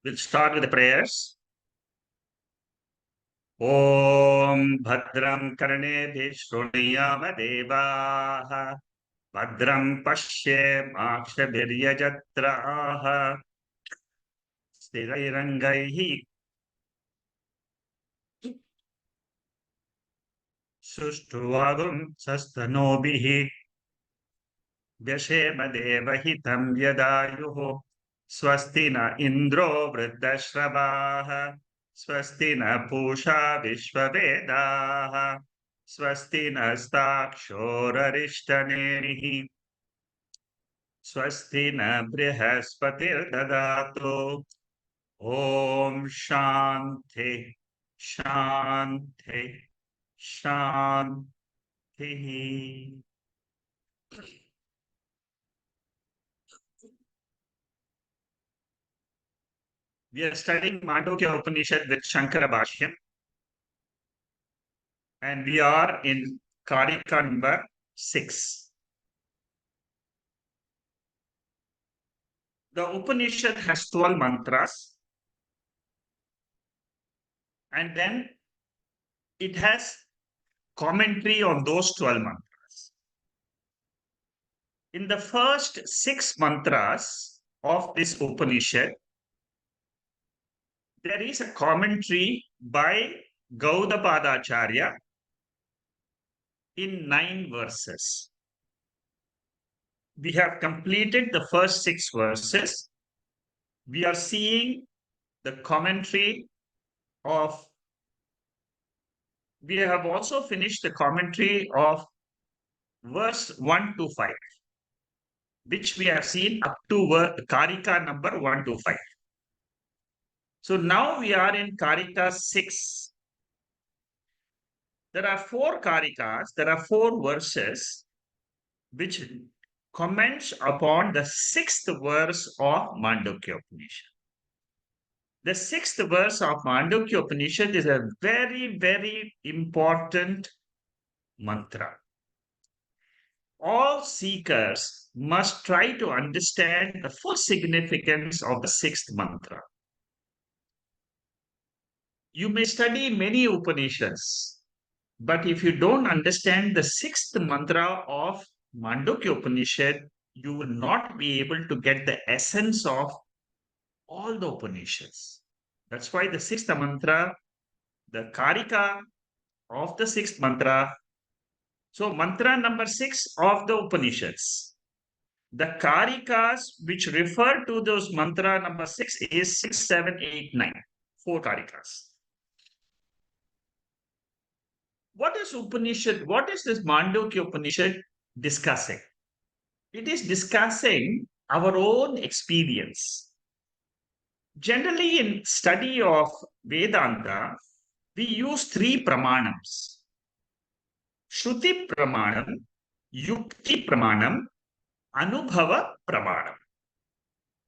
We'll start with the prayers. Om Bhadram Karnebhi Shruniyama Devaha Bhadram Pashye Makshabhiryajatraha Stirairangaihi Sushtuvagum Sastanobhihi Vyashema Devahitam Yadayuho Swasti na Indro Vriddashrabaha Swasti na Pusha Vishvavedaha Swasti nastakshorarishthanerihi Swasti na Brihaspatir Dadato Om Shanti Shanti Shanti. We are studying Mandukya Upanishad with Shankaracharya, and we are in Karika number 6. The Upanishad has 12 mantras, and then it has commentary on those 12 mantras. In the first 6 mantras of this Upanishad, there is a commentary by Gaudapada in 9 verses. We have completed the first 6 verses. We are seeing the commentary of, we have also finished the commentary of verse 1 to 5, which we have seen up to Karika number 1 to 5. So now we are in Karika 6. There are 4 Kārikās, there are 4 verses which comments upon the 6th verse of Mandukya Upanishad. The 6th verse of Mandukya Upanishad is a very, very important mantra. All seekers must try to understand the full significance of the 6th mantra. You may study many Upanishads, but if you don't understand the 6th mantra of Mandukya Upanishad, you will not be able to get the essence of all the Upanishads. That's why the 6th mantra, the Karika of the 6th mantra. So mantra number 6 of the Upanishads. The Kārikās which refer to those mantra number 6 is 6, 7, 8, 9. 4 Kārikās. What is Upanishad? What is this Mandukya Upanishad discussing? It is discussing our own experience. Generally, in study of Vedanta, we use 3 pramanams. Shruti pramanam, yukti pramanam, anubhava pramanam.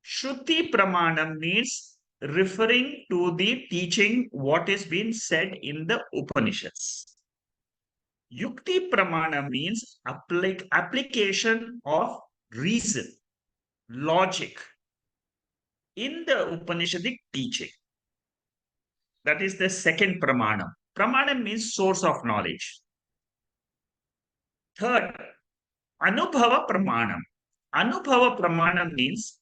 Shruti pramanam means referring to the teaching, what is being said in the Upanishads. Yukti pramana means application of reason, logic in the Upanishadic teaching. That is the second pramanam. Pramanam means source of knowledge. Third, anubhava pramanam. Anubhava pramanam means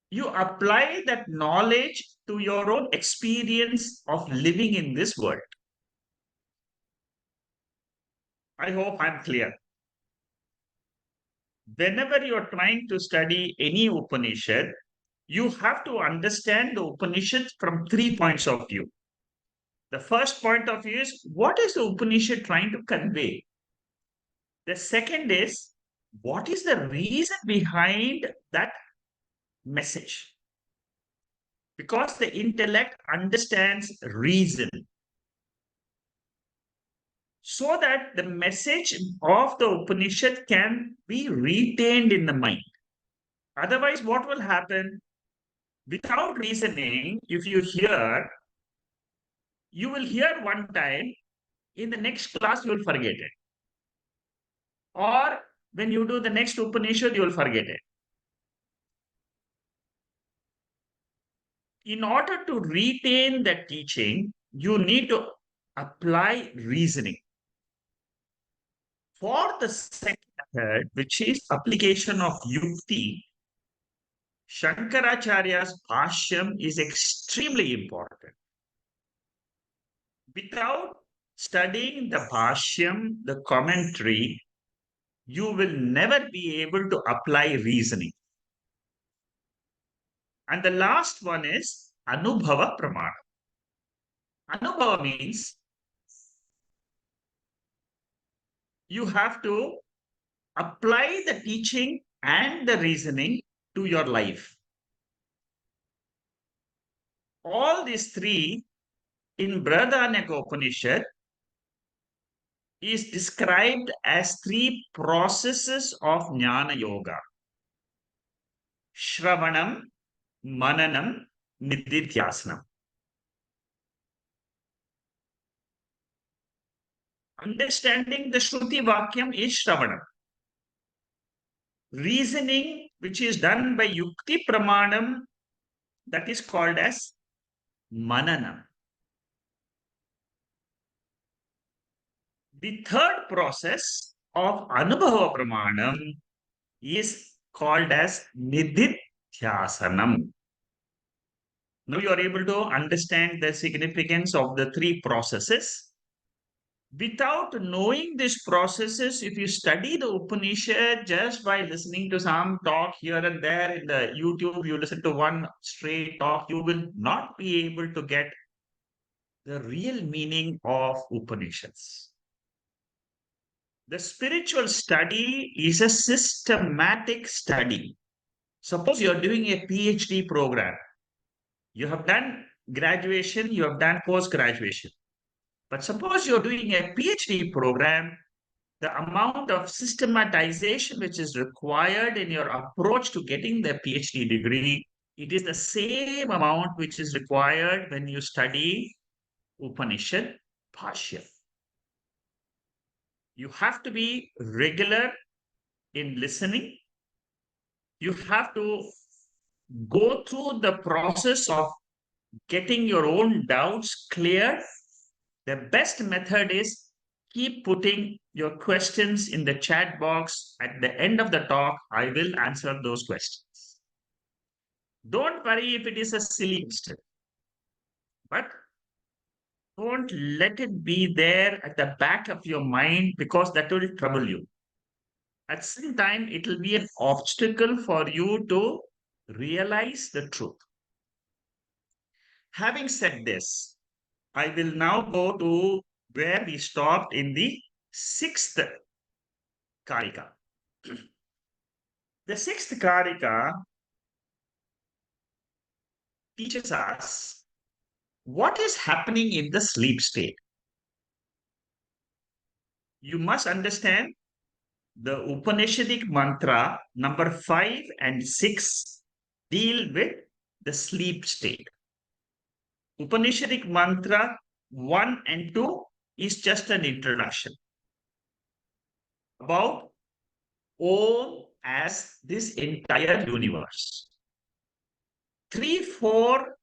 you apply that knowledge to your own experience of living in this world. I hope I'm clear. Whenever you're trying to study any Upanishad, you have to understand the Upanishad from 3 points of view. The first point of view is, what is the Upanishad trying to convey? The second is, what is the reason behind that message? Because the intellect understands reason, so that the message of the Upanishad can be retained in the mind. Otherwise, what will happen? Without reasoning, if you hear, you will hear one time, in the next class, you will forget it. Or when you do the next Upanishad, you will forget it. In order to retain the teaching, you need to apply reasoning. For the second method, which is application of yukti, Shankaracharya's Bashyam is extremely important. Without studying the Bashyam, the commentary, you will never be able to apply reasoning. And the last one is Anubhava Pramana. Anubhava means you have to apply the teaching and the reasoning to your life. All these three in Brihadaranyaka Upanishad is described as three processes of Jnana Yoga. Shravanam, Mananam, Nididhyasanam. Understanding the Shruti Vakyam is Shravanam. Reasoning, which is done by Yukti Pramanam, that is called as Mananam. The third process of Anubhava Pramanam is called as Nididhyasanam. Now you are able to understand the significance of the three processes. Without knowing these processes, if you study the Upanishad just by listening to some talk here and there in the YouTube, you listen to one straight talk, you will not be able to get the real meaning of Upanishads. The spiritual study is a systematic study. Suppose you are doing a PhD program. You have done graduation, you have done post-graduation. But suppose you're doing a PhD program, the amount of systematization which is required in your approach to getting the PhD degree, it is the same amount which is required when you study Upanishad Bhashya. You have to be regular in listening. You have to go through the process of getting your own doubts cleared. The best method is keep putting your questions in the chat box. At the end of the talk, I will answer those questions. Don't worry if it is a silly question, but don't let it be there at the back of your mind because that will trouble you. At the same time, it will be an obstacle for you to realize the truth. Having said this, I will now go to where we stopped in the sixth Kārika. The sixth Kārika teaches us what is happening in the sleep state. You must understand the Upanishadic mantra number 5 and 6 deal with the sleep state. Upanishadic mantra 1 and 2 is just an introduction about Om as this entire universe. 3, 4,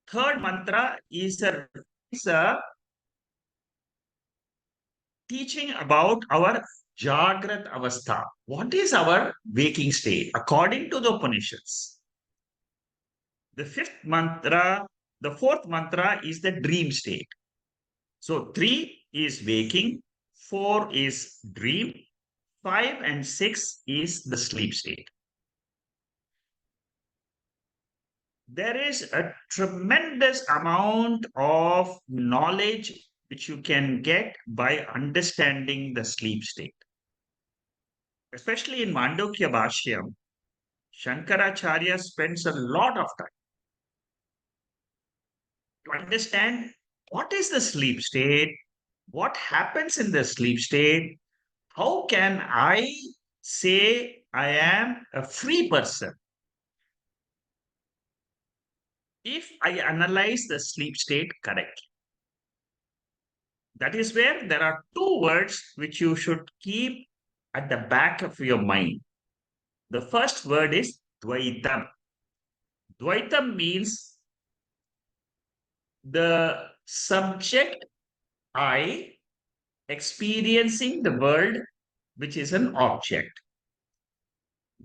third mantra is a teaching about our jāgrat avastha. What is our waking state according to the Upanishads? The fourth mantra is the dream state. So 3 is waking, 4 is dream, 5 and 6 is the sleep state. There is a tremendous amount of knowledge which you can get by understanding the sleep state. Especially in Mandukya-Bashyam, Shankaracharya spends a lot of time to understand what is the sleep state, what happens in the sleep state, how can I say I am a free person if I analyze the sleep state correctly. That is where there are 2 words which you should keep at the back of your mind. The first word is Dvaitam. Dvaitam means the subject I experiencing the world, which is an object.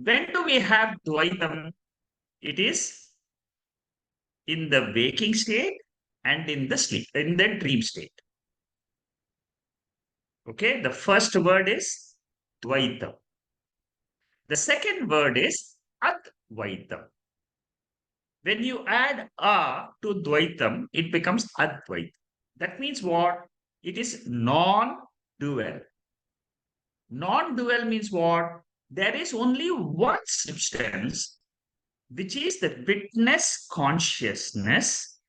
When do we have Dvaitam? It is in the waking state and in the dream state. Okay, the first word is Dvaitam. The second word is Advaitam. When you add A to Dvaitam, it becomes Advaitam. That means what? It is non-dual. Non-dual means what? There is only one substance, which is the witness consciousness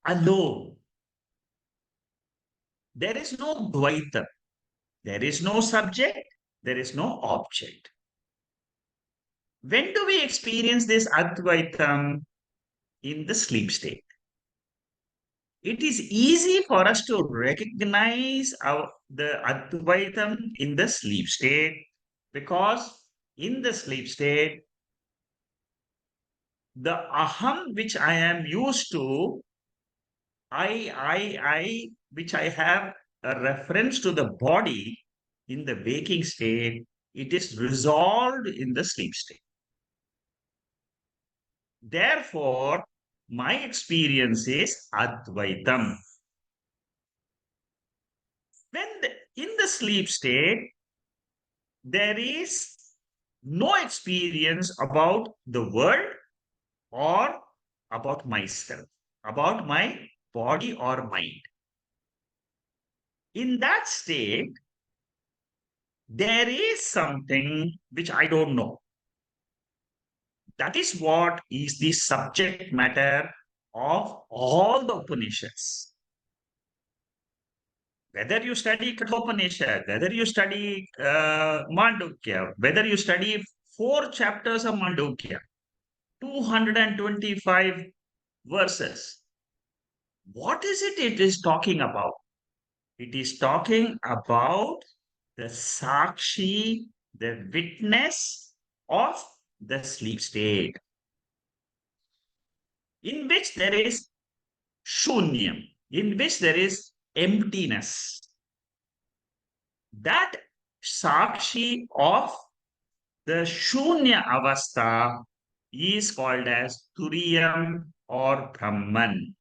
alone. There is no Dvaita. There is no subject. There is no object. When do we experience this Advaitam? In the sleep state. It is easy for us to recognize the Advaitam in the sleep state, because in the sleep state, the aham which I am used to, which I have a reference to the body in the waking state, it is resolved in the sleep state. Therefore, my experience is Advaitam. In the sleep state, there is no experience about the world or about myself, about my body or mind. In that state, there is something which I don't know. That is what is the subject matter of all the Upanishads. Whether you study Kathopanishad, whether you study Mandukya, whether you study 4 chapters of Mandukya, 225 verses, what is it is talking about? It is talking about the Sākṣī, the witness of the sleep state, in which there is shunyam, in which there is emptiness. That Sākṣī of the shunya avastha is called as Turīyam or Brahman.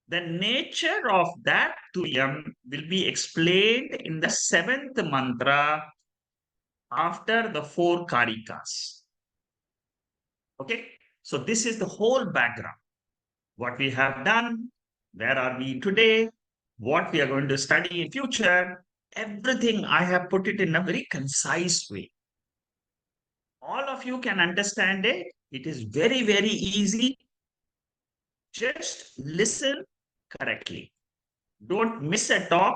The nature of that Turīyam will be explained in the 7th mantra after the 4 Kārikās. Okay, so this is the whole background. What we have done, where are we today, what we are going to study in future, everything I have put it in a very concise way. All of you can understand it. It is very, very easy. Just listen correctly. Don't miss a talk.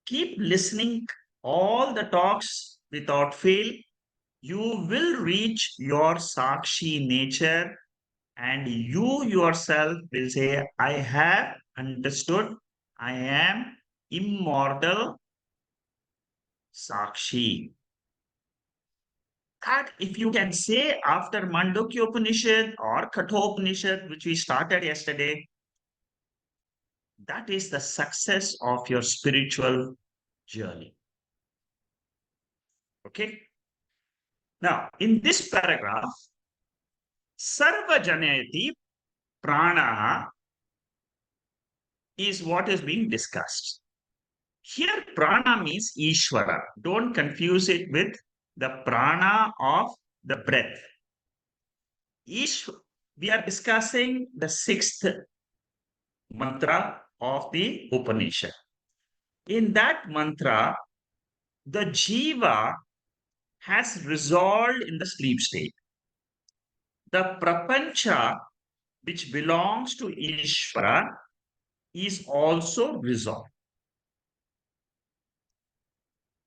Keep listening all the talks without fail. You will reach your Sākṣī nature, and you yourself will say, I have understood. I am immortal Sākṣī. That if you can say after Mandukya Upanishad or Kathopanishad, which we started yesterday, that is the success of your spiritual journey. Okay. Now, in this paragraph, Sarva Janayati Prana is what is being discussed. Here, prana means Ishvara. Don't confuse it with the prana of the breath. We are discussing the 6th mantra of the Upanishad. In that mantra, the jiva has resolved in the sleep state. The prapancha, which belongs to Ishvara, is also resolved.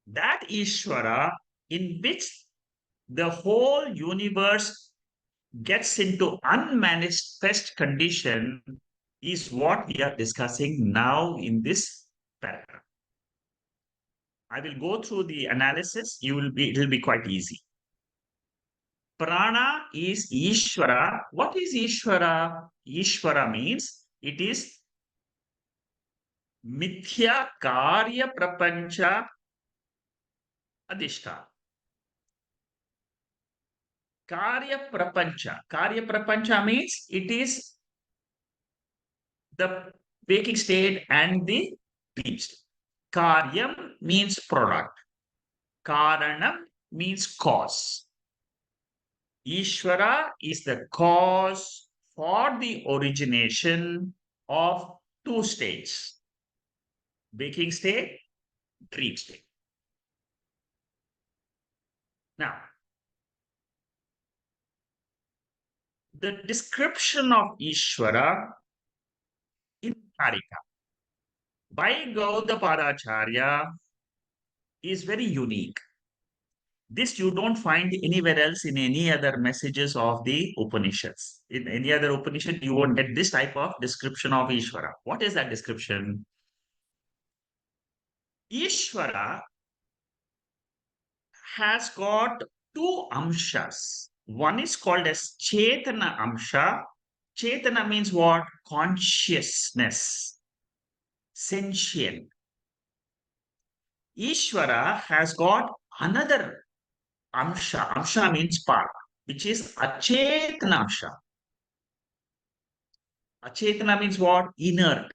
That Ishvara, in which the whole universe gets into unmanifest condition, is what we are discussing now in this paragraph. I will go through the analysis. It will be quite easy. Prana is Ishvara. What is Ishvara? Ishvara means it is Mithya Karya Prapancha Adhishta. Karya Prapancha. Karya Prapancha means it is the waking state and the dream state. Karyam means product. Karanam means cause. Ishvara is the cause for the origination of two states, waking state, dream state. Now, the description of Ishvara in Kārika by Gaudapada is very unique. This you don't find anywhere else in any other messages of the Upanishads. In any other Upanishad, you won't get this type of description of Ishvara. What is that description? Ishvara has got two amshas. One is called as Chetana Amsha. Chetana means what? Consciousness, sentient. Ishvara has got another amsha. Amsha means part, which is Achetana Amsha. Achetana means what? Inert.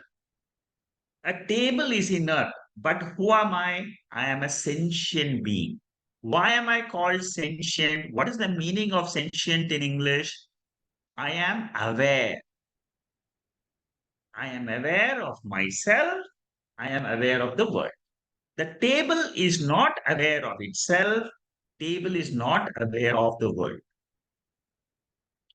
A table is inert, but who am I? I am a sentient being. Why am I called sentient? What is the meaning of sentient in English? I am aware. I am aware of myself. I am aware of the world. The table is not aware of itself. Table is not aware of the world.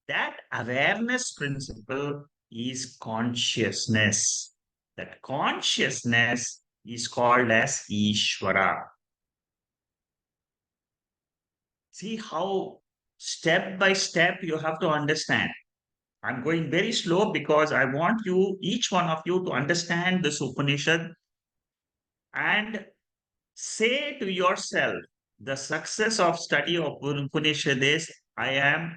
That awareness principle is consciousness. That consciousness is called as Ishvara. See how step by step you have to understand. I'm going very slow because I want you, each one of you, to understand this Upanishad and say to yourself, the success of study of Upanishad is, I am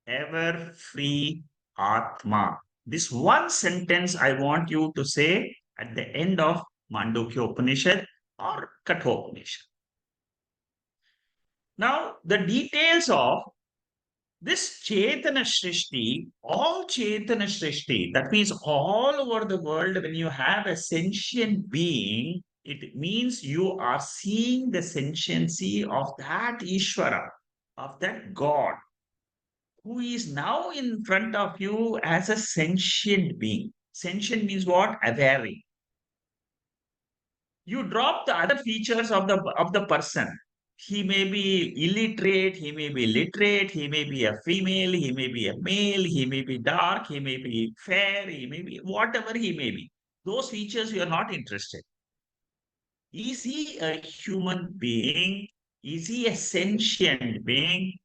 ever free Atma. This one sentence I want you to say at the end of Mandukya Upanishad or Kathopanishad. Now, the details of this Chetana Srishti, all Chetana Srishti, that means all over the world, when you have a sentient being, it means you are seeing the sentiency of that Ishvara, of that God, who is now in front of you as a sentient being. Sentient means what? Awareing. You drop the other features of the person. He may be illiterate, he may be literate, he may be a female, he may be a male, he may be dark, he may be fair, he may be whatever he may be. Those features you are not interested. Is he a human being? Is he a sentient being?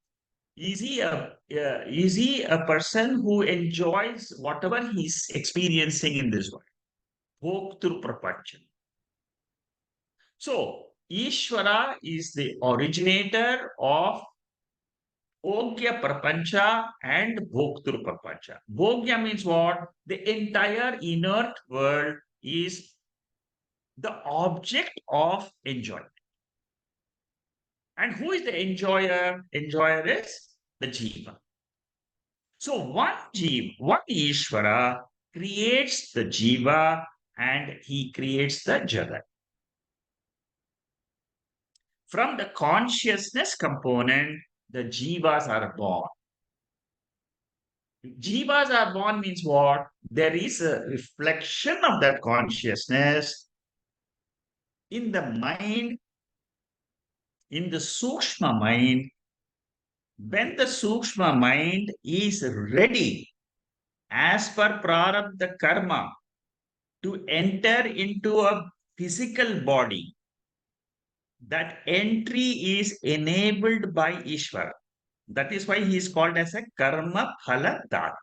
Is he a person who enjoys whatever he's experiencing in this world? Bhoktur prapancha. So, Ishvara is the originator of Bhogya Prapancha and Bhoktur Prapancha. Bhogya means what? The entire inert world is the object of enjoyment. And who is the enjoyer? Enjoyer is the Jiva. So one Ishvara creates the Jiva and he creates the Jagat. From the consciousness component, the Jivas are born. Jivas are born means what? There is a reflection of that consciousness in the mind, in the Sūkshma mind. When the Sūkshma mind is ready, as per prarabdha karma, to enter into a physical body, that entry is enabled by Ishvara. That is why he is called as a karma phala data.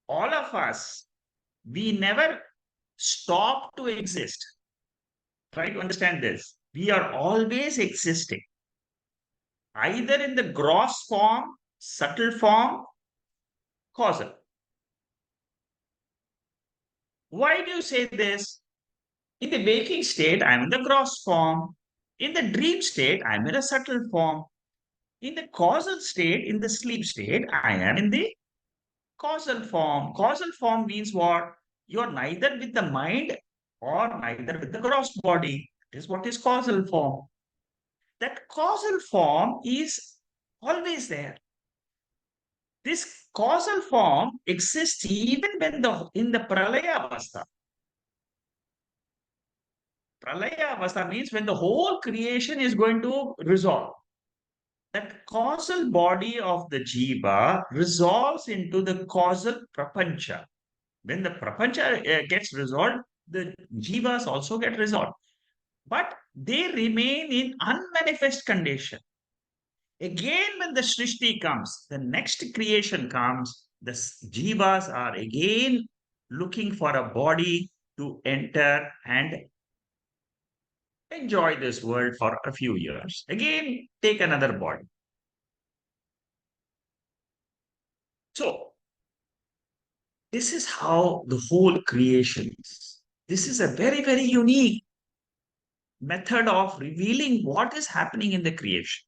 All of us, we never stop to exist. Try to understand this. We are always existing. either in the gross form, subtle form, causal. Why do you say this? In the waking state, I'm in the gross form. In the dream state, I'm in a subtle form. In the causal state, in the sleep state, I am in the causal form. Causal form means what? You're neither with the mind or neither with the gross body. That is what is causal form. That causal form is always there. This causal form exists even when in the pralaya avastha. Pralaya avastha means when the whole creation is going to resolve. That causal body of the jiva resolves into the causal prapancha. When the prapancha gets resolved, the jivas also get resolved. But they remain in unmanifest condition. Again, when the Srishti comes, the next creation comes, the jivas are again looking for a body to enter and enjoy this world for a few years. Again, take another body. So, this is how the whole creation is. This is a very, very unique method of revealing what is happening in the creation.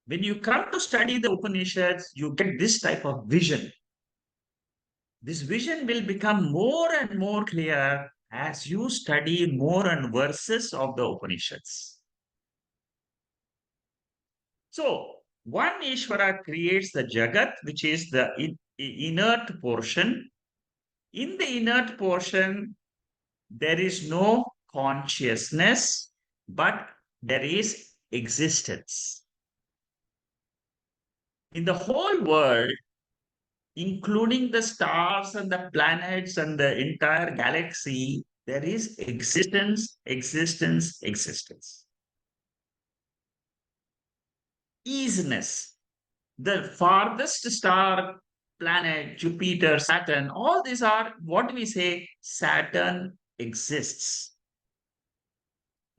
When you come to study the Upanishads, you get this type of vision. This vision will become more and more clear as you study more and verses of the Upanishads. So, one Ishvara creates the Jagat, which is the inert portion. In the inert portion, there is no consciousness, but there is existence. In the whole world, including the stars and the planets and the entire galaxy, there is existence, existence, existence. Easiness. The farthest star, planet, Jupiter, Saturn, all these are what we say Saturn exists.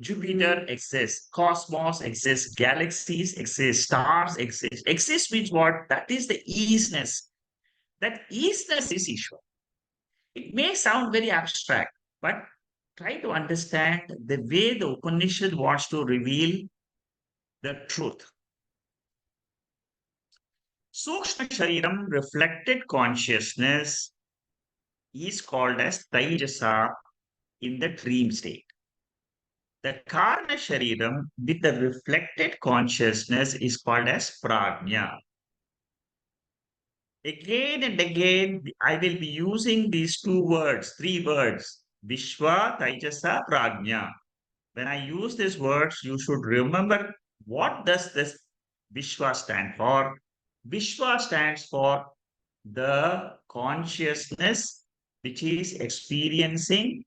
Jupiter exists, cosmos exists, galaxies exist, stars exist. Exist means what? That is the easiness. That easiness is Ishvara. It may sound very abstract, but try to understand the way the Upanishad wants to reveal the truth. Sūkṣma Shariram, reflected consciousness, is called as Taijasa in the dream state. The Karna Shariram with the reflected consciousness is called as Prajna. Again and again, I will be using these two words, three words, Vishwa, Taijasa, Prajna. When I use these words, you should remember what does this Vishwa stand for. Vishwa stands for the consciousness which is experiencing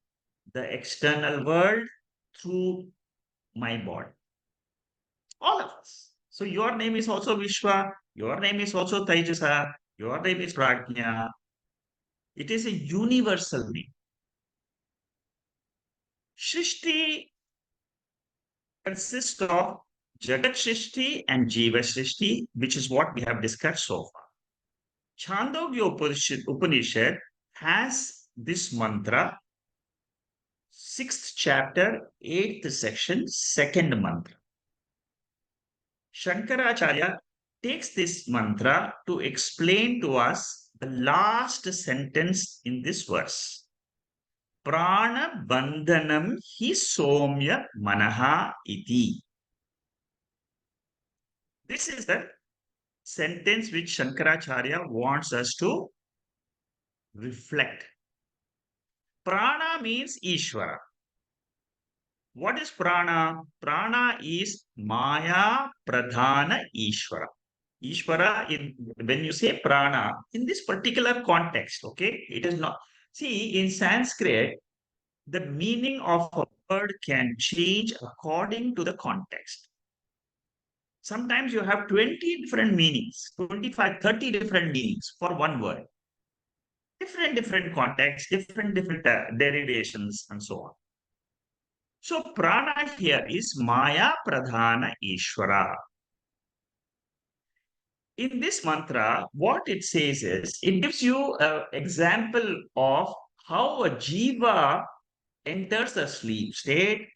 the external world through my body. All of us. So your name is also Vishwa, your name is also Taijasa, your name is Prajna. It is a universal name. Shrishti consists of Jagat Shrishti and Jiva Shrishti, which is what we have discussed so far. Chandogya Upanishad has this mantra, 6th chapter, 8th section, 2nd mantra. Shankaracharya takes this mantra to explain to us the last sentence in this verse. Prana bandhanam hi somya manaha iti. This is the sentence which Shankaracharya wants us to reflect. Prana means Ishvara. What is prana? Prana is Maya Pradhana Ishvara. Ishvara, when you say prana, in this particular context, okay, it is not. See, in Sanskrit, the meaning of a word can change according to the context. Sometimes you have 20 different meanings, 25, 30 different meanings for one word. Different contexts, different derivations, and so on. So prana here is Maya Pradhana Ishvara. In this mantra, what it says is, it gives you an example of how a jiva enters a sleep state.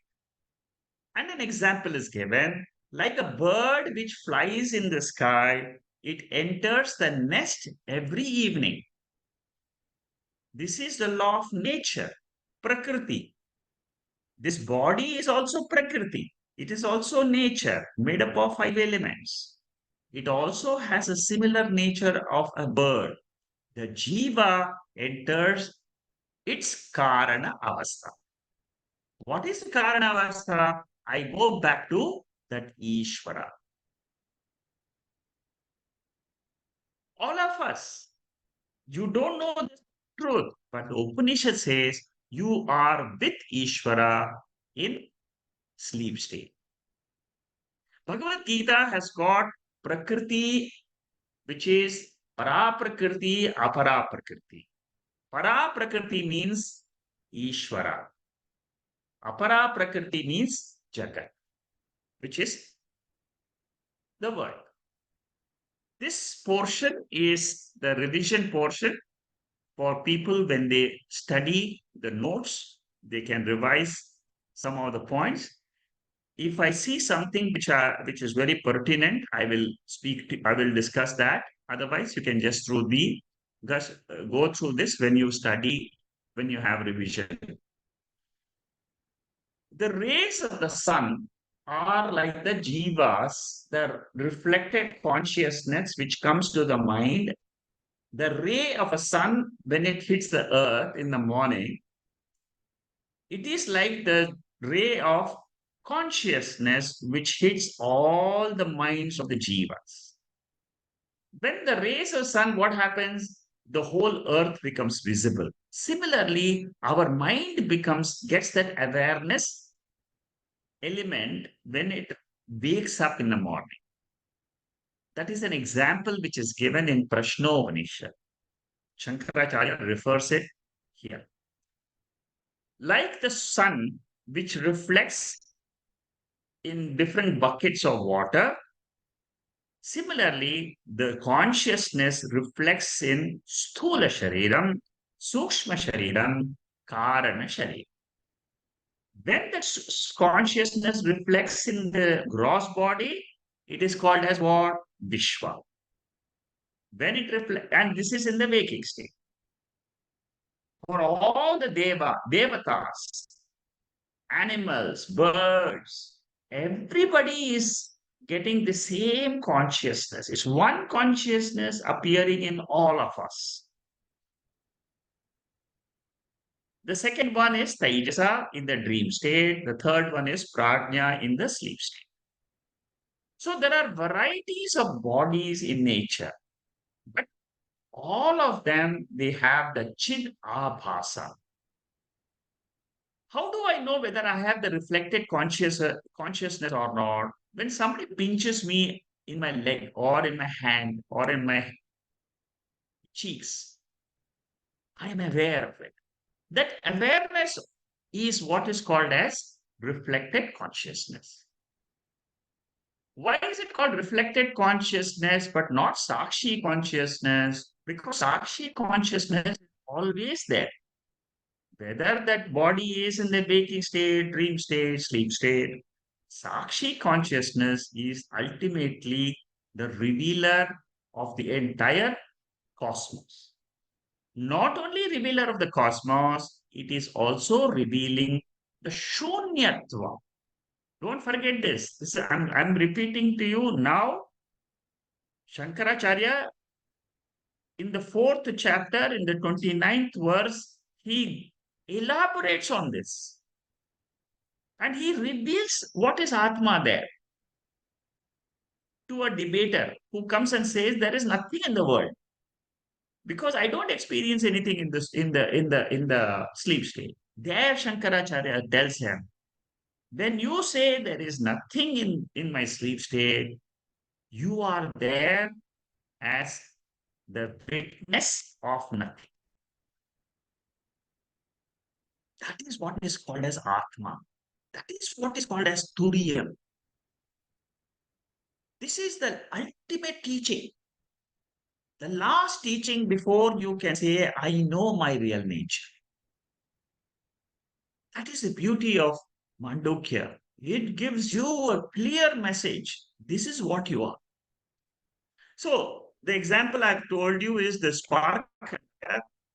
And an example is given, like a bird which flies in the sky, it enters the nest every evening. This is the law of nature, Prakriti. This body is also Prakriti. It is also nature, made up of 5 elements. It also has a similar nature of a bird. The jiva enters its Karana Avastha. What is Karana Avastha? I go back to that Ishvara. All of us, you don't know the truth, but the Upanishad says you are with Ishvara in sleep state. Bhagavad Gita has got Prakriti, which is Para Prakriti, Apara Prakriti. Para Prakriti means Ishvara. Apara Prakriti means Jagat, which is the world. This portion is the revision portion for people when they study the notes. They can revise some of the points. If I see something which is very pertinent, I will discuss that. Otherwise, you can just go through this when you study, when you have revision. The rays of the sun are like the jivas, the reflected consciousness which comes to the mind. The ray of a sun, when it hits the earth in the morning, it is like the ray of consciousness which hits all the minds of the jivas. When the rays of sun, what happens? The whole earth becomes visible. Similarly, our mind gets that awareness element when it wakes up in the morning. That is an example which is given in Prashnopanishad. Shankaracharya refers it here. Like the sun, which reflects in different buckets of water, similarly, the consciousness reflects in sthula shariram, sukshma shariram, karana shariram. When that consciousness reflects in the gross body, it is called as what? Vishwa. When it reflects, and this is in the waking state. For all the devatas, animals, birds, everybody is getting the same consciousness. It's one consciousness appearing in all of us. The second one is Taijasa in the dream state. The third one is Prajna in the sleep state. So there are varieties of bodies in nature, but all of them, they have the Chid Abhasa. How do I know whether I have the reflected consciousness or not? When somebody pinches me in my leg or in my hand or in my cheeks, I am aware of it. That awareness is what is called as reflected consciousness. Why is it called reflected consciousness but not Sākṣī consciousness? Because Sākṣī consciousness is always there. Whether that body is in the waking state, dream state, sleep state, Sākṣī consciousness is ultimately the revealer of the entire cosmos. Not only revealer of the cosmos, it is also revealing the Shunyatva. Don't forget this. I'm repeating to you now. Shankaracharya, in the 4th chapter, in the 29th verse, he elaborates on this. And he reveals what is Atma there to a debater who comes and says there is nothing in the world. Because I don't experience anything in the sleep state. There Shankaracharya tells him, when you say there is nothing in my sleep state, you are there as the witness of nothing. That is what is called as Atma. That is what is called as Turīya. This is the ultimate teaching. The last teaching before you can say, I know my real nature. That is the beauty of Mandukya. It gives you a clear message. This is what you are. So, the example I've told you is the spark.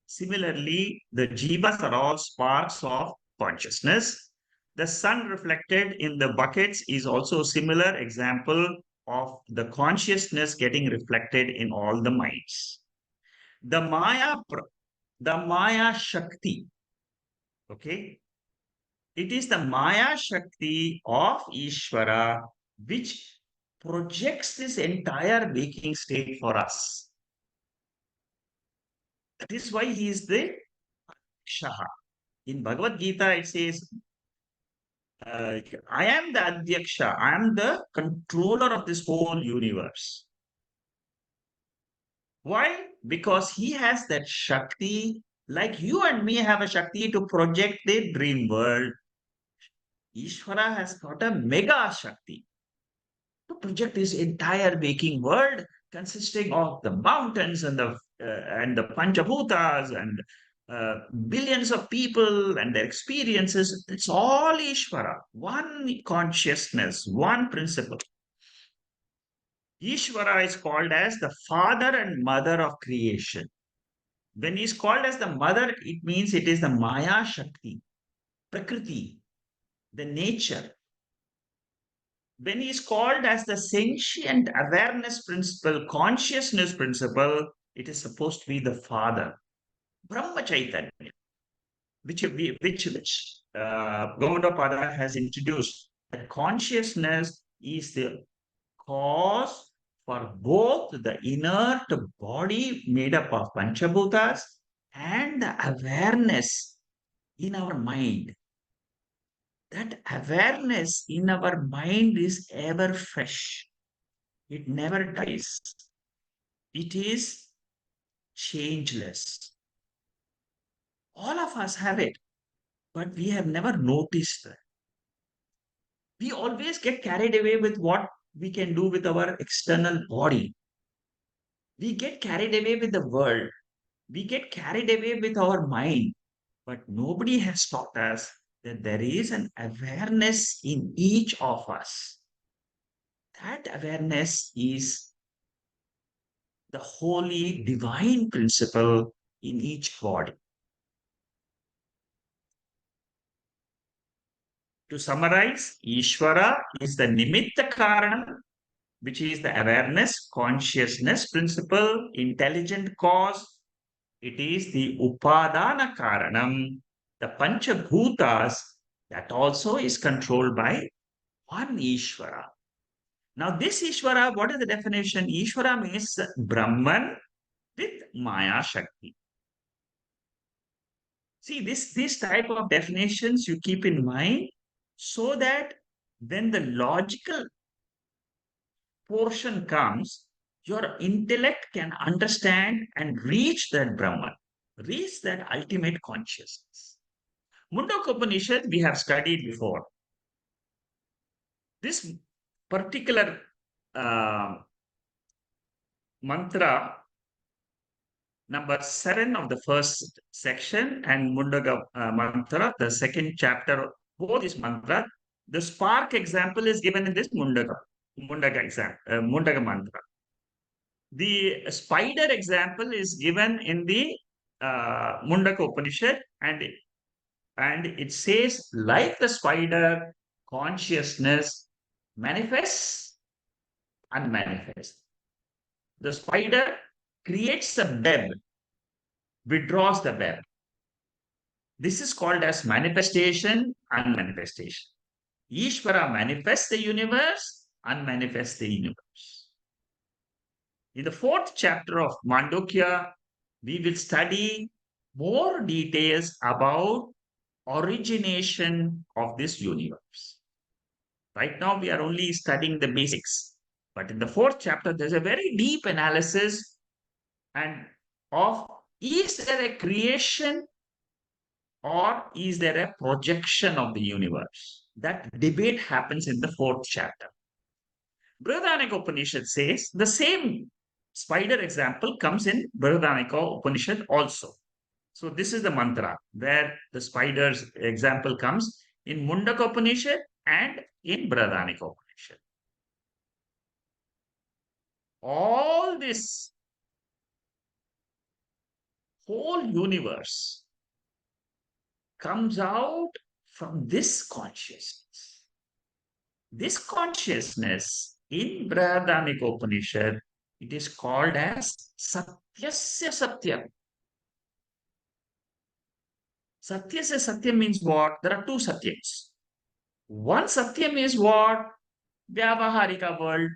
Similarly, the jivas are all sparks of consciousness. The sun reflected in the buckets is also a similar example of the consciousness getting reflected in all the minds. The Maya Shakti, okay? It is the Maya Shakti of Ishvara which projects this entire waking state for us. That is why he is the Shaha. In Bhagavad Gita, it says, I am the Adhyaksha, I am the controller of this whole universe. Why? Because he has that Shakti, like you and me have a Shakti to project the dream world. Ishvara has got a mega Shakti to project this entire waking world consisting of the mountains and the Panchabhutas and billions of people and their experiences. It's all Ishvara, one consciousness, one principle. Ishvara is called as the father and mother of creation. When he's called as the mother, it means it is the Maya Shakti, Prakriti, the nature. When he is called as the sentient awareness principle, consciousness principle, it is supposed to be the father, Brahma Chaitanya, which Gaudapada has introduced. That consciousness is the cause for both the inert body made up of Panchabhutas and the awareness in our mind. That awareness in our mind is ever fresh. It never dies. It is changeless. All of us have it, but we have never noticed that. We always get carried away with what we can do with our external body. We get carried away with the world. We get carried away with our mind. But nobody has taught us that there is an awareness in each of us. That awareness is the holy divine principle in each body. To summarize, Ishvara is the Nimitta Karanam, which is the awareness, consciousness principle, intelligent cause. It is the Upadana Karanam, the Panchabhutas, that also is controlled by one Ishvara. Now, this Ishvara, what is the definition? Ishvara means Brahman with Maya Shakti. See, this type of definitions you keep in mind so that when the logical portion comes, your intellect can understand and reach that Brahman, reach that ultimate consciousness. Mandukya Upanishad we have studied before. This particular mantra, number 7 of the first section, and Mandukya mantra, the second chapter, both this mantra, the spark example is given in this Mandukya mantra. The spider example is given in the Mandukya Upanishad, and it says, like the spider, consciousness manifests, unmanifests. The spider creates a web, withdraws the web. This is called as manifestation, unmanifestation. Ishvara manifests the universe, unmanifests the universe. In the 4th chapter of Mandukya, we will study more details about origination of this universe. Right now, we are only studying the basics. But in the 4th chapter, there's a very deep analysis and of, is there a creation or is there a projection of the universe? That debate happens in the 4th chapter. Brihadaranyaka Upanishad says the same spider example comes in Brihadaranyaka Upanishad also. So this is the mantra where the spider's example comes in Mundaka Upanishad and in Brihadaranyaka Upanishad. All this whole universe comes out from this consciousness. This consciousness in Brihadaranyaka Upanishad, it is called as Satyasya Satyam. Satyasya Satyam means what? There are two Satyams. One Satyam is what? Vyavaharika world.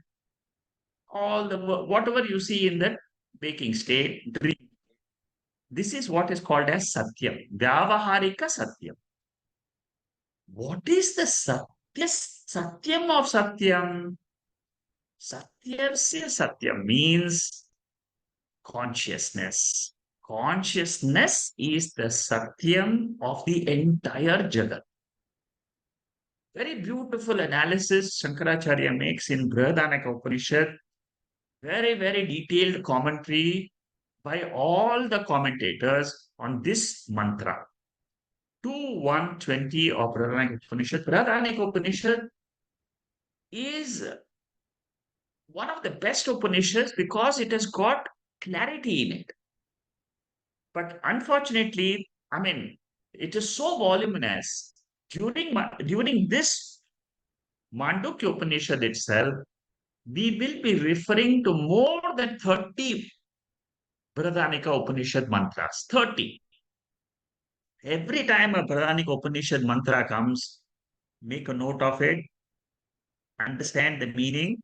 All the whatever you see in the waking state, dream. This is what is called as Satyam. Vyavaharika Satyam. What is the Satyam of Satyam? Satyasya Satyam means consciousness. Consciousness is the Satyam of the entire Jagat. Very beautiful analysis Shankaracharya makes in Brihadaranyaka Upanishad. Very, very detailed commentary by all the commentators on this mantra. 2.1.20 of Brihadaranyaka Upanishad. Brihadaranyaka Upanishad is one of the best Upanishads because it has got clarity in it. But unfortunately, it is so voluminous. During this Mandukya Upanishad itself, we will be referring to more than 30 Brihadaranyaka Upanishad mantras. 30. Every time a Brihadaranyaka Upanishad mantra comes, make a note of it, understand the meaning,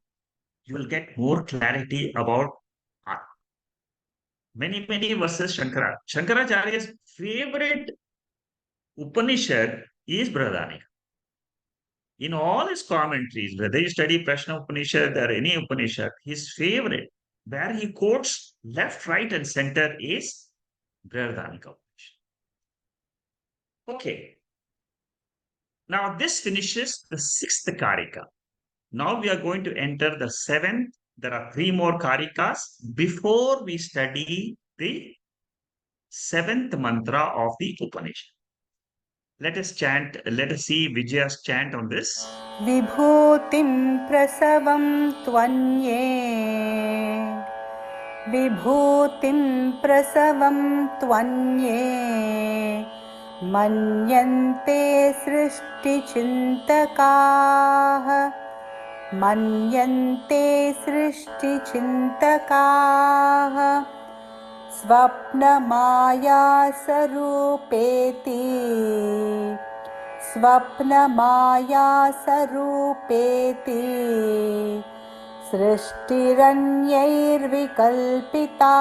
you will get more clarity about many verses Shankaracharya's favorite Upanishad is Brihadaranyaka. In all his commentaries, whether you study Prashna Upanishad or any Upanishad, his favorite, where he quotes left, right, and center, is Brihadaranyaka Upanishad. Okay. Now this finishes the sixth Kārika. Now we are going to enter the seventh. There are three more Kārikās before we study the seventh mantra of the Upanishad. Let us see Vijaya's chant on this. Vibhutim prasavam tvanye Vibhutim prasavam tvanye Manyante srishti chintakah Manyante srishti chintakah svapna maya sarupeti Svapna maya sarupeti Srishtiranyairvikalpita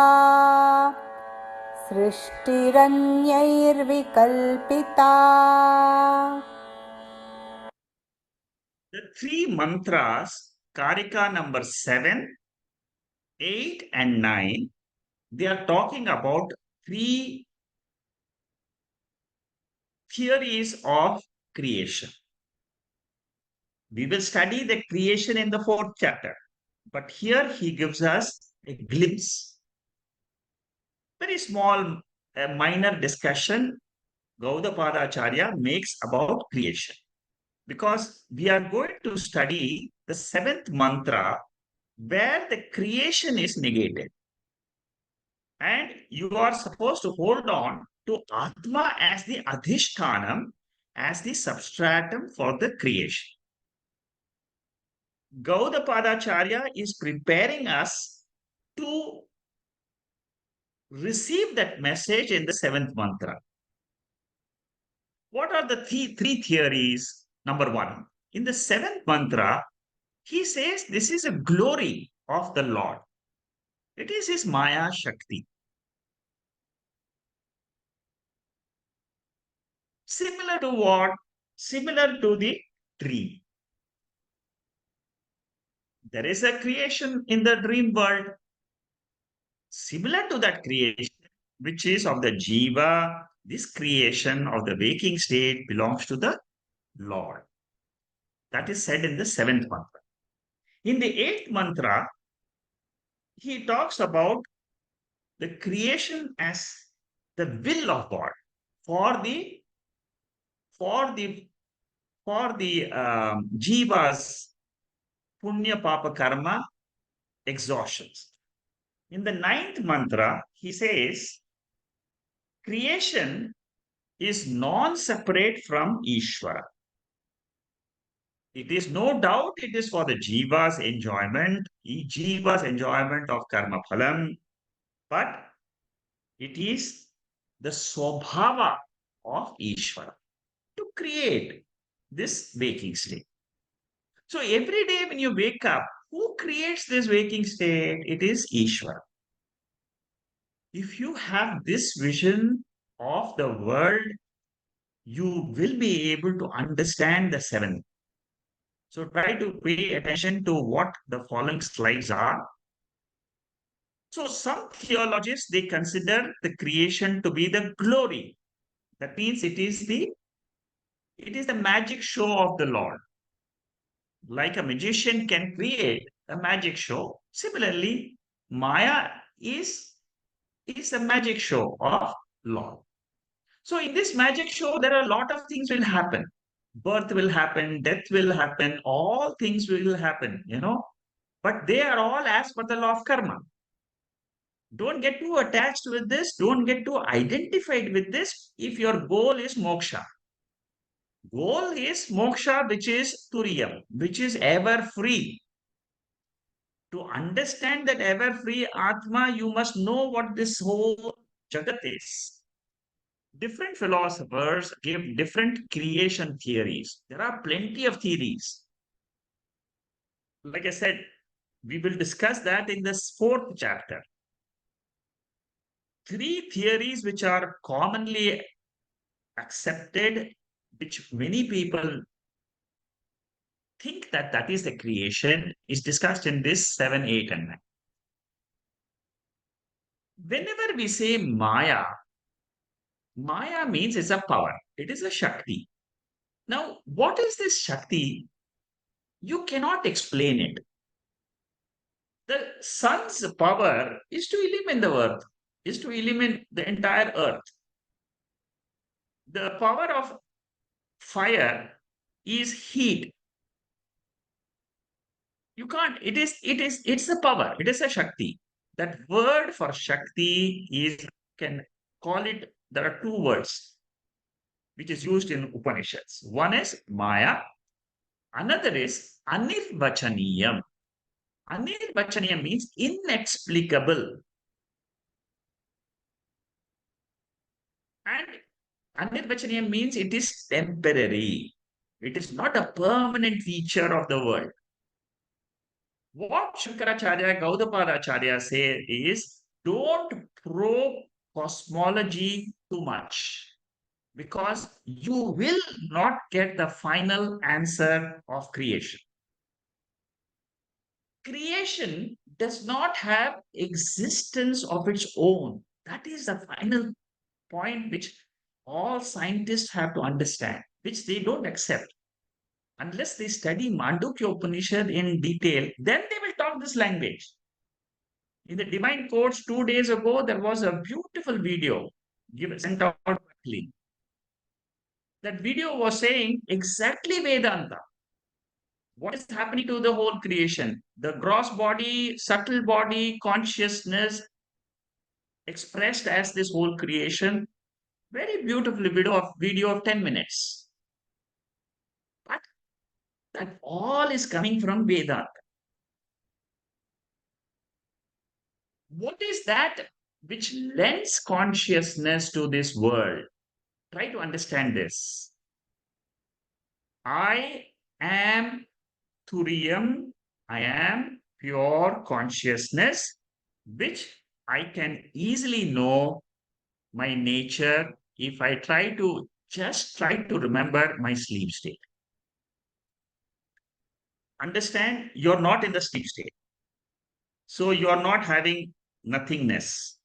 Srishtiranyairvikalpita. The three mantras, Kārika number 7, 8, and 9, they are talking about three theories of creation. We will study the creation in the fourth chapter, but here he gives us a glimpse. Very small, minor discussion Gaudapada Acharya makes about creation. Because we are going to study the seventh mantra where the creation is negated. And you are supposed to hold on to Atma as the Adhishtanam, as the substratum for the creation. Gaudapada is preparing us to receive that message in the seventh mantra. What are the three theories? Number one, in the seventh mantra, he says this is a glory of the Lord. It is his Maya Shakti. Similar to what? Similar to the tree. There is a creation in the dream world. Similar to that creation, which is of the Jiva, this creation of the waking state belongs to the Lord. That is said in the seventh mantra. In the eighth mantra, he talks about the creation as the will of God for the for the for the jivas punya papa karma exhaustions. In the ninth mantra, he says, creation is non-separate from Ishvara. It is no doubt it is for the jiva's enjoyment of karma phalam, but it is the swabhava of Ishvara to create this waking state. So every day when you wake up, who creates this waking state? It is Ishvara. If you have this vision of the world, you will be able to understand the seven. So try to pay attention to what the following slides are. So some theologists, they consider the creation to be the glory. That means it is the magic show of the Lord. Like a magician can create a magic show. Similarly, Maya is a magic show of Lord. So in this magic show, there are a lot of things will happen. Birth will happen, death will happen, all things will happen, but they are all as per the law of karma. Don't get too attached with this. Don't get too identified with this if your goal is moksha. Goal is moksha, which is Turīya, which is ever free. To understand that ever free Atma, you must know what this whole jagat is. Different philosophers give different creation theories. There are plenty of theories. Like I said, we will discuss that in this fourth chapter. Three theories which are commonly accepted, which many people think that is the creation, is discussed in this 7, 8, and 9. Whenever we say Maya, Maya means it's a power. It is a Shakti. Now, what is this Shakti? You cannot explain it. The sun's power is to illumine the earth, is to illumine the entire earth. The power of fire is heat. You can't, it's a power, it is a Shakti. That word for Shakti is, can call it, there are two words which is used in Upanishads. One is Maya, another is Anirvachaniyam. Anirvachaniyam means inexplicable. And Anirvachaniyam means it is temporary. It is not a permanent feature of the world. What Shankaracharya, Gaudapada say is, don't probe cosmology too much, because you will not get the final answer of creation. Creation does not have existence of its own. That is the final point which all scientists have to understand, which they don't accept. Unless they study Mandukya Upanishad in detail, then they will talk this language. In the Divine Course 2 days ago, there was a beautiful video sent out quickly. That video was saying exactly Vedanta. What is happening to the whole creation? The gross body, subtle body, consciousness expressed as this whole creation. Very beautiful video of 10 minutes. But that all is coming from Vedanta. What is that which lends consciousness to this world? Try to understand this. I am Turiyam, I am pure consciousness, which I can easily know my nature if I try to remember my sleep state. Understand, you're not in the sleep state. So you're not having nothingness.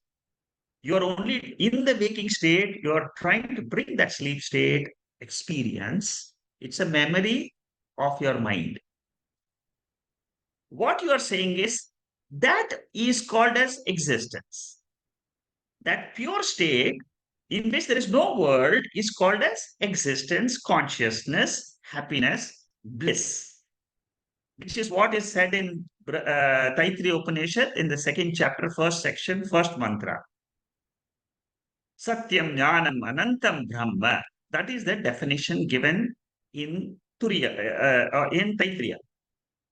You're only in the waking state. You're trying to bring that sleep state experience. It's a memory of your mind. What you are saying is, That is called as existence. That pure state in which there is no world is called as existence, consciousness, happiness, bliss, which is what is said in Taittiriya Upanishad in the second chapter, first section, first mantra. Satyam Jnanam Anantam Brahma. That is the definition given in Turīya, in Taittiriya.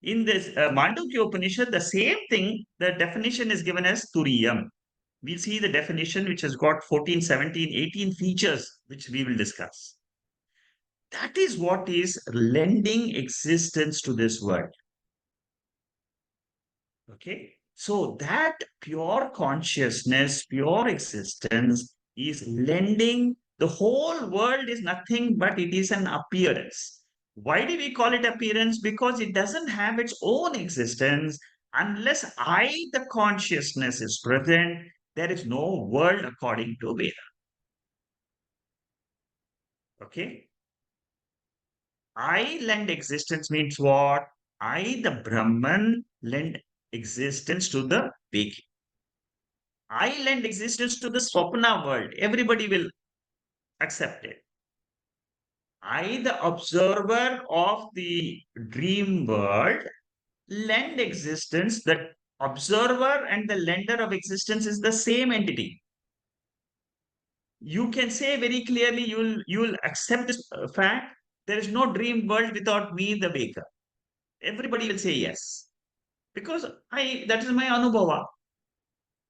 In this Mandukya Upanishad, the same thing, the definition is given as Turiyam. We'll see the definition, which has got 14, 17, 18 features, which we will discuss. That is what is lending existence to this world. Okay. So that pure consciousness, pure existence is lending. The whole world is nothing but it is an appearance. Why do we call it appearance? Because it doesn't have its own existence. Unless the consciousness, is present, there is no world according to Veda. Okay. I lend existence means what? The Brahman, lend existence to the waking. I lend existence to the swapna world. Everybody will accept it. The observer of the dream world, lend existence. The observer and the lender of existence is the same entity. You can say very clearly, you'll accept this fact. There is no dream world without me, the waker. Everybody will say yes. Because that is my anubhava.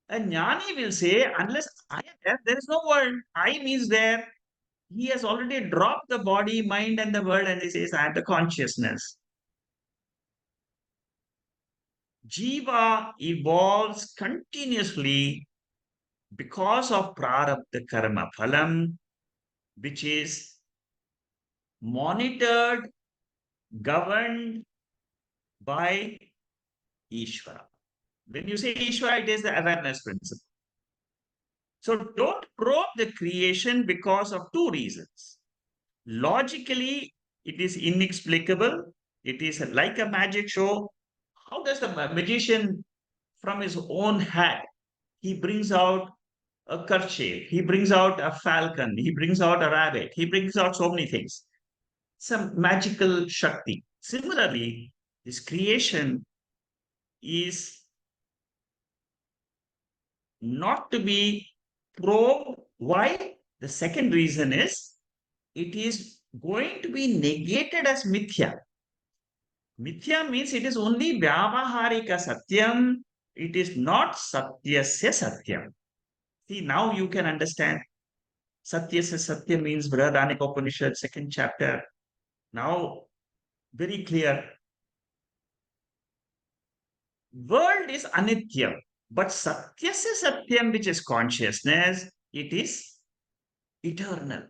A jnani will say, unless I am there is no world. I means there. He has already dropped the body, mind, and the world, and he says, I am the consciousness. Jiva evolves continuously because of prarabdha karma phalam, which is monitored, governed by Ishvara. When you say Ishvara, it is the awareness principle. So don't probe the creation because of two reasons. Logically, it is inexplicable. It is like a magic show. How does the magician, from his own hat, he brings out a kerchief, he brings out a falcon, he brings out a rabbit, he brings out so many things. Some magical Shakti. Similarly, this creation is not to be probed. Why? The second reason is it is going to be negated as mithya. Mithya means it is only vyavaharika satyam. It is not satyasya satyam. See, now you can understand. Satyasya satyam means Brihadaranyaka Upanishad, second chapter. Now, very clear. World is anityam, but satyasya satyam, which is consciousness, it is eternal.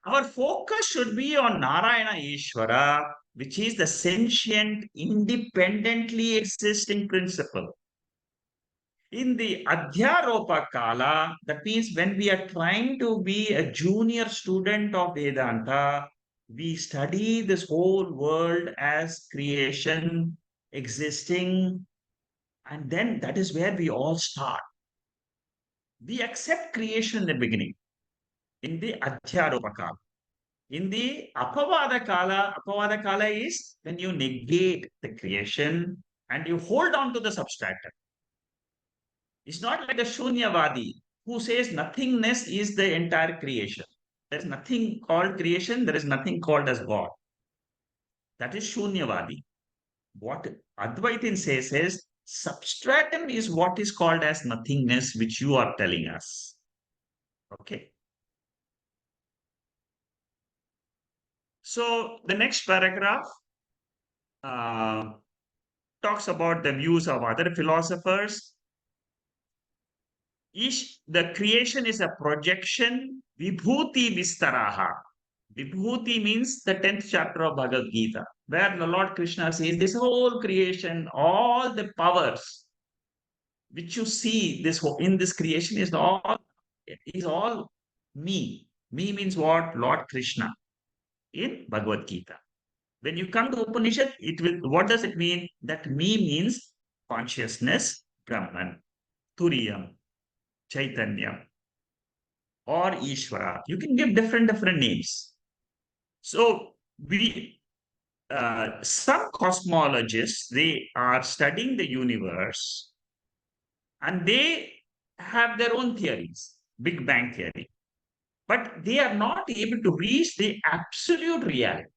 Our focus should be on Narayana Ishvara, which is the sentient, independently existing principle. In the Adhyaropa Kala, that means when we are trying to be a junior student of Vedanta, we study this whole world as creation, existing, and then that is where we all start. We accept creation in the beginning, in the Adhyaropa Kala. In the Apavada Kala is when you negate the creation and you hold on to the substratum. It's not like the Shunyavadi who says nothingness is the entire creation. There is nothing called creation, there is nothing called as God. That is Shunyavadi. What Advaitin says is substratum is what is called as nothingness, which you are telling us. Okay. So the next paragraph talks about the views of other philosophers. The creation is a projection, vibhuti vistaraha. Vibhuti means the 10th chapter of Bhagavad Gita, where the Lord Krishna says this whole creation, all the powers which you see in this creation is all me. Me means what? Lord Krishna in Bhagavad Gita. When you come to Upanishad, what does it mean? That me means consciousness, Brahman, Turīya, Chaitanya, or Ishvara. You can give different names. So some cosmologists, they are studying the universe and they have their own theories, Big Bang theory, but they are not able to reach the absolute reality.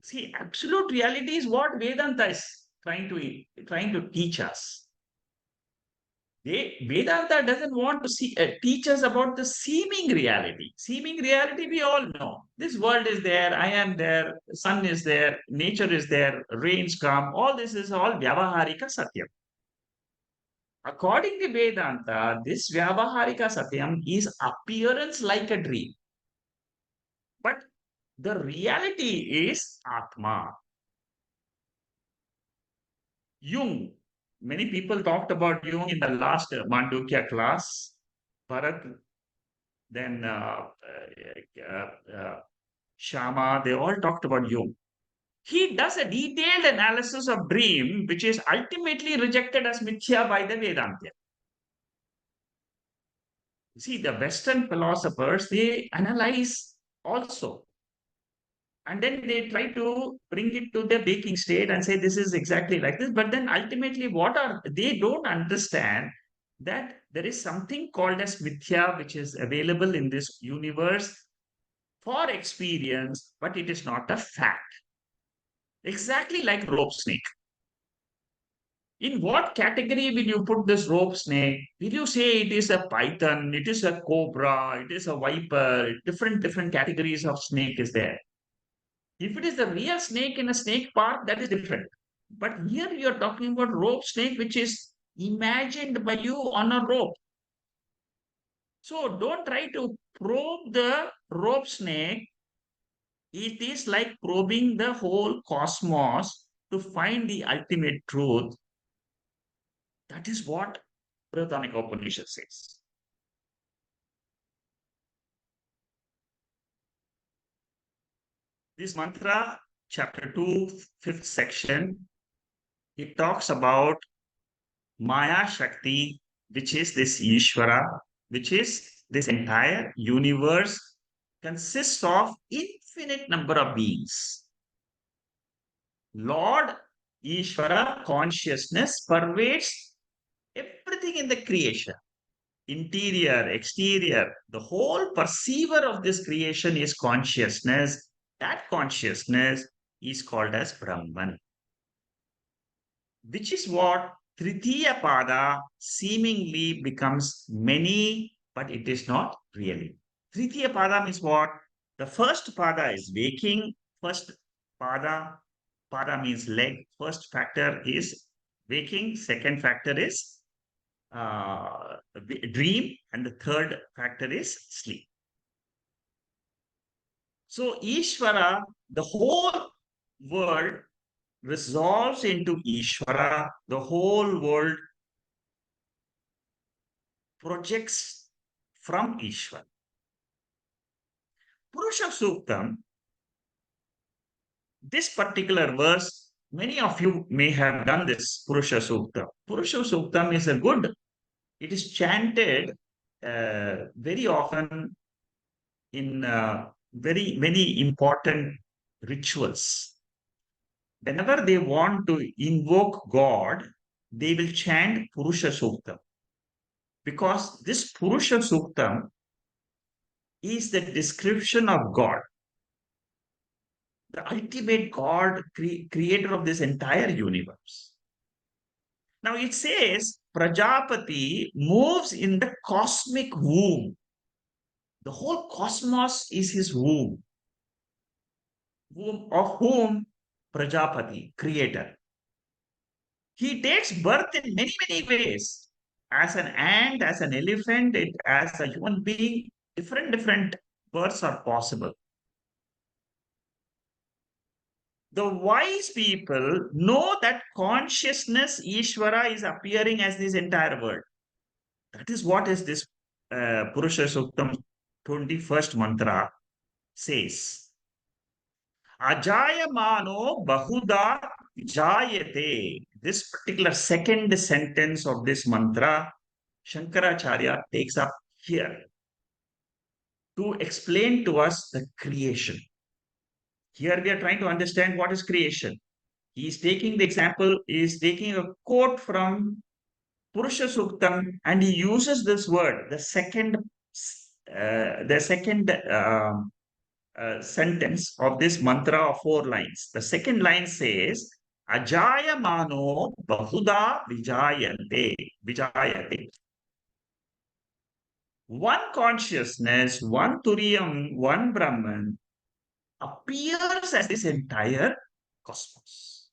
See, absolute reality is what Vedanta is trying to teach us. Vedanta doesn't want to teach us about the seeming reality. Seeming reality, we all know. This world is there, I am there, sun is there, nature is there, rains come. All this is all Vyavaharika Satyam. According to Vedanta, this Vyavaharika Satyam is appearance like a dream. But the reality is Atma. Jung. Many people talked about Jung in the last Mandukya class. Bharat, then Shama, they all talked about Jung. He does a detailed analysis of dream, which is ultimately rejected as mithya by the Vedanta. See, the Western philosophers, they analyze also. And then they try to bring it to the waking state and say this is exactly like this. But then ultimately, they don't understand that there is something called as mithya, which is available in this universe for experience, but it is not a fact. Exactly like rope snake. In what category will you put this rope snake? Will you say it is a python, it is a cobra, it is a viper? Different categories of snake is there. If it is the real snake in a snake park, that is different. But here you are talking about rope snake, which is imagined by you on a rope. So don't try to probe the rope snake. It is like probing the whole cosmos to find the ultimate truth. That is what Brahmanic Upanishad says. This mantra, chapter 2, 5th section, it talks about Maya Shakti, which is this Ishvara, which is this entire universe, consists of infinite number of beings. Lord Ishvara consciousness pervades everything in the creation. Interior, exterior, the whole perceiver of this creation is consciousness. That consciousness is called as Brahman, which is what Tritiya Pada seemingly becomes many, but it is not really. Tritiya Pada means what? The first Pada is waking. First Pada means leg. First factor is waking. Second factor is dream. And the third factor is sleep. So Ishvara, the whole world resolves into Ishvara, the whole world projects from Ishvara. Purusha Suktam, this particular verse, many of you may have done this Purusha Suktam. Purusha Suktam is it is chanted very often in very many important rituals. Whenever they want to invoke God, they will chant Purusha Suktam. Because this Purusha Suktam is the description of God, the ultimate God, creator of this entire universe. Now it says Prajapati moves in the cosmic womb. The whole cosmos is his womb of whom Prajapati, creator. He takes birth in many ways. As an ant, as an elephant, as a human being, different births are possible. The wise people know that consciousness, Ishvara, is appearing as this entire world. That is what is this Purusha Suktam 21st mantra says. Ajayamano bahuda Jayate. This particular second sentence of this mantra, Shankaracharya takes up here to explain to us the creation. Here we are trying to understand what is creation. He is taking the example, he is taking a quote from Purusha Suktam, and he uses this word, the second sentence of this mantra of 4 lines. The second line says, Ajayamano Bahuda Vijayate. One consciousness, one Turiyam, one Brahman appears as this entire cosmos.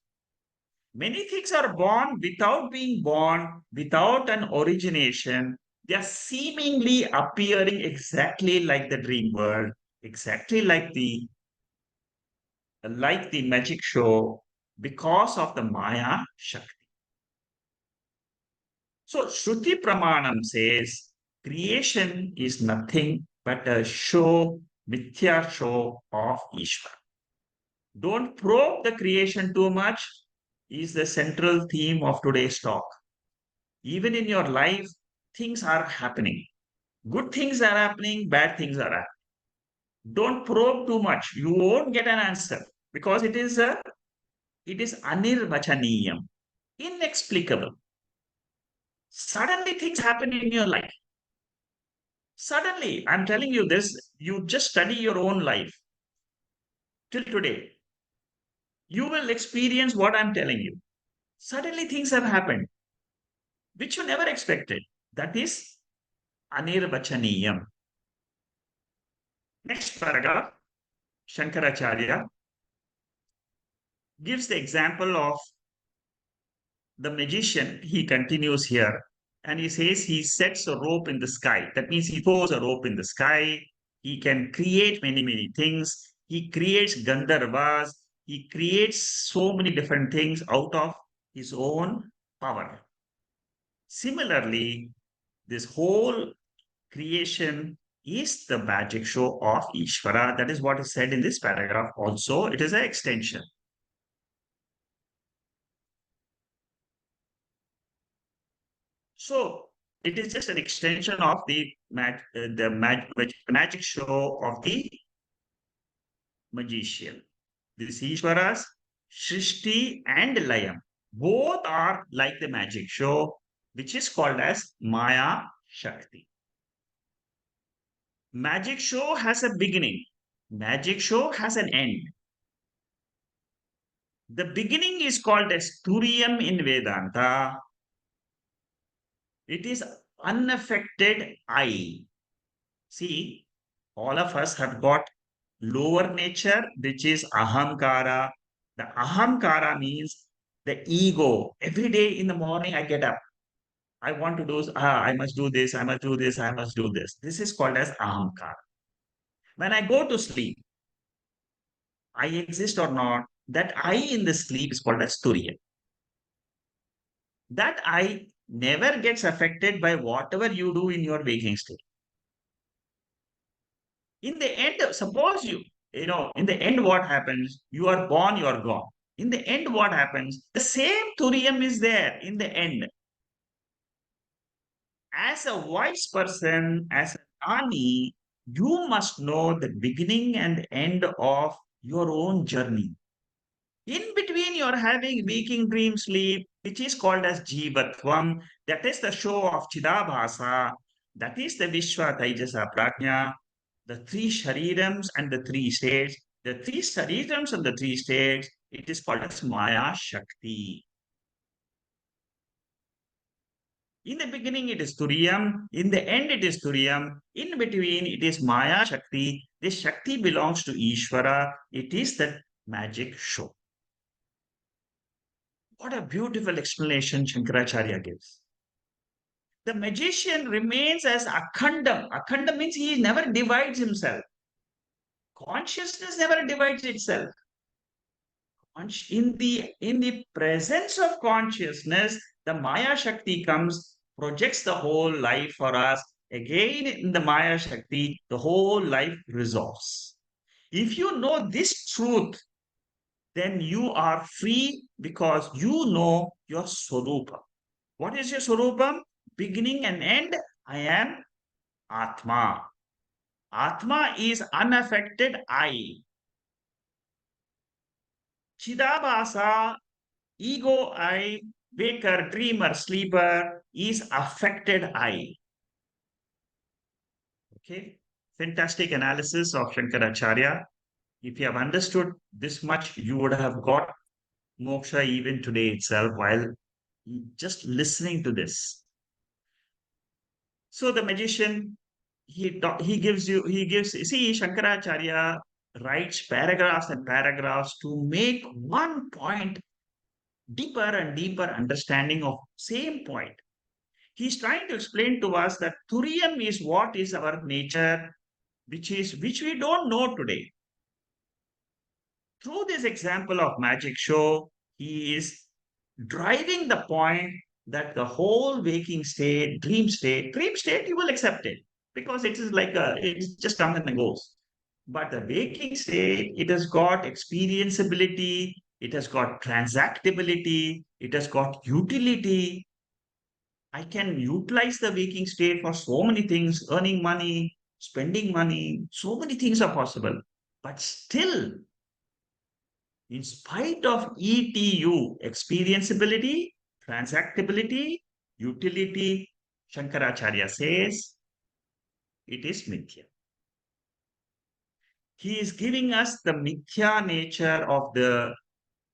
Many things are born without being born, without an origination. They are seemingly appearing exactly like the dream world, exactly like the magic show, because of the Maya Shakti. So Shruti Pramanam says creation is nothing but a show, mithya show of Ishvara. Don't probe the creation too much is the central theme of today's talk. Even in your life, things are happening. Good things are happening, bad things are happening. Don't probe too much. You won't get an answer because it is anirvachaniyam, inexplicable. Suddenly things happen in your life. Suddenly, I'm telling you this, you just study your own life till today. You will experience what I'm telling you. Suddenly things have happened, which you never expected. That is anirvachaniyam. Next paragraph, Shankaracharya gives the example of the magician. He continues here and he says he sets a rope in the sky. That means he throws a rope in the sky. He can create many, many things. He creates Gandharvas. He creates so many different things out of his own power. Similarly, this whole creation is the magic show of Ishvara. That is what is said in this paragraph also. It is an extension. So it is just an extension of the magic show of the magician. This Ishvara's Srishti and Layam both are like the magic show, which is called as Maya Shakti. Magic show has a beginning. Magic show has an end. The beginning is called as Turiyam in Vedanta. It is unaffected I. See, all of us have got lower nature, which is ahamkara. The ahamkara means the ego. Every day in the morning, I get up. I want to do, I must do this, I must do this, I must do this. This is called as ahamkara. When I go to sleep, I exist or not, that I in the sleep is called as Turīya. That I never gets affected by whatever you do in your waking state. In the end, suppose in the end, what happens? You are born, you are gone. In the end, what happens? The same Turiyam is there in the end. As a wise person, as an Ani, you must know the beginning and the end of your own journey. In between, you're having waking dream sleep, which is called as Jivatvam. That is the show of Chidabhasa. That is the Vishwa Taijasa Prajna. The 3 sharirams and the 3 states. The 3 sharirams and the 3 states, it is called as Maya Shakti. In the beginning, it is Turiyam. In the end, it is Turiyam. In between, it is Maya Shakti. This Shakti belongs to Ishvara. It is the magic show. What a beautiful explanation Shankaracharya gives. The magician remains as Akhandam. Akhandam means he never divides himself. Consciousness never divides itself. In the presence of consciousness, the Maya Shakti comes, projects the whole life for us. Again, in the Maya Shakti, the whole life resolves. If you know this truth, then you are free because you know your swarupa. What is your swarupam? Beginning and end. I am Atma. Atma is unaffected I. Chidabhasa, ego I, waker, dreamer, sleeper is affected I. Okay. Fantastic analysis of Shankaracharya. If you have understood this much, you would have got moksha even today itself while just listening to this. So the magician, he gives, see, Shankaracharya writes paragraphs and paragraphs to make one point deeper and deeper understanding of same point. He's trying to explain to us that Turiyam is what is our nature, which we don't know today. Through this example of magic show, he is driving the point that the whole waking state, dream state, you will accept it because it is like it's just comes and goes. But the waking state, it has got experienceability, it has got transactability, it has got utility. I can utilize the waking state for so many things, earning money, spending money, so many things are possible. But still, in spite of ETU, experienceability, transactability, utility, Shankaracharya says it is mithya. He is giving us the mithya nature of the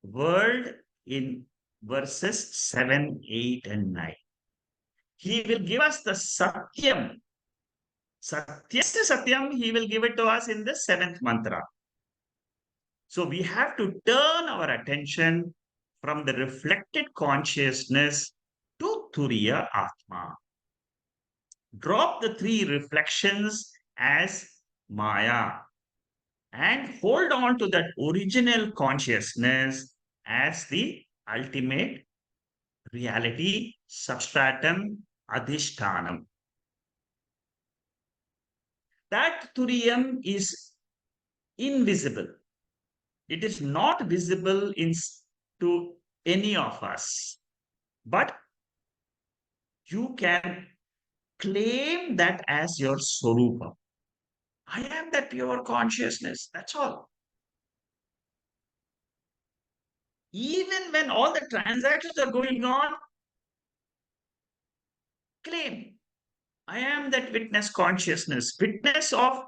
world in verses 7, 8, and 9. He will give us the satyam. Satyasya satyam, he will give it to us in the 7th mantra. So we have to turn our attention from the reflected consciousness to Turīya Atma. Drop the 3 reflections as Maya and hold on to that original consciousness as the ultimate reality, substratum, adhishtanam. That Turiyam is invisible. It is not visible to any of us, but you can claim that as your swarupa. I am that pure consciousness. That's all. Even when all the transactions are going on, claim I am that witness consciousness, witness of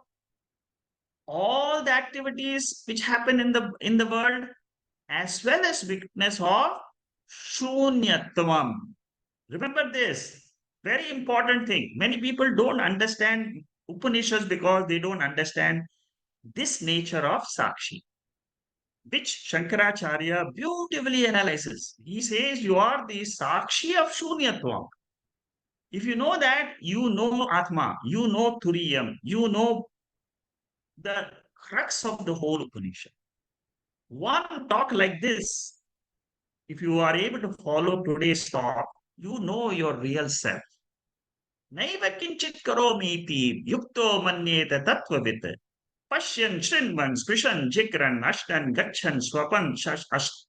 all the activities which happen in the world, as well as witness of shunyatvam. Remember this very important thing. Many people don't understand Upanishads because they don't understand this nature of Sākṣī, which Shankaracharya beautifully analyzes. He says you are the Sākṣī of shunyatvam. If you know that, you know Atma, you know Turiyam, you know the crux of the whole Upanishad. One talk like this, if you are able to follow today's talk, you know your real self. Naiva kinchit karomiti yukto manyeta tattvavit pashyan shrinvan skrishan jikran ashtan gachan swapan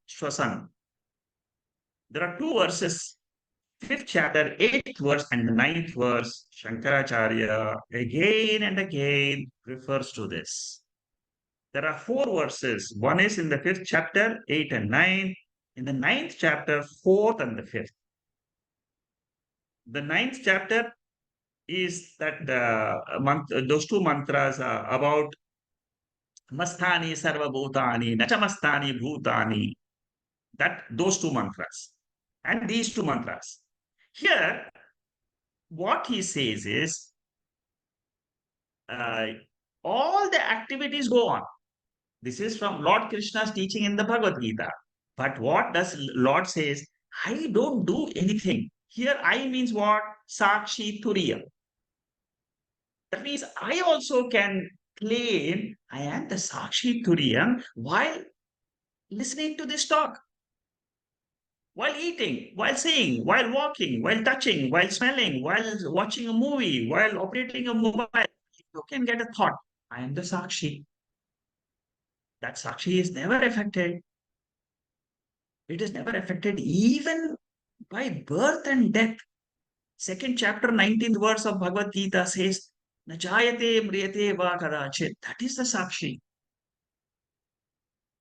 shwasan. There are 2 verses, 5th chapter, 8th verse, and the 9th verse. Shankaracharya again and again refers to this. There are 4 verses. One is in the 5th chapter, 8 and 9. In the 9th chapter, 4th and the 5th. The 9th chapter is that those 2 mantras are about mastani sarva bhutani, nachamastani bhutani. Those 2 mantras and these 2 mantras. Here, what he says is all the activities go on. This is from Lord Krishna's teaching in the Bhagavad Gita. But what does Lord says? I don't do anything. Here I means what? Sākṣī Turīya. That means I also can claim I am the Sākṣī Turīya while listening to this talk, while eating, while seeing, while walking, while touching, while smelling, while watching a movie, while operating a mobile. You can get a thought. I am the Sākṣī. That Sākṣī is never affected. It is never affected even by birth and death. Second chapter, 19th verse of Bhagavad Gita says, "Na jayate mriyate va kadachit." That is the Sākṣī.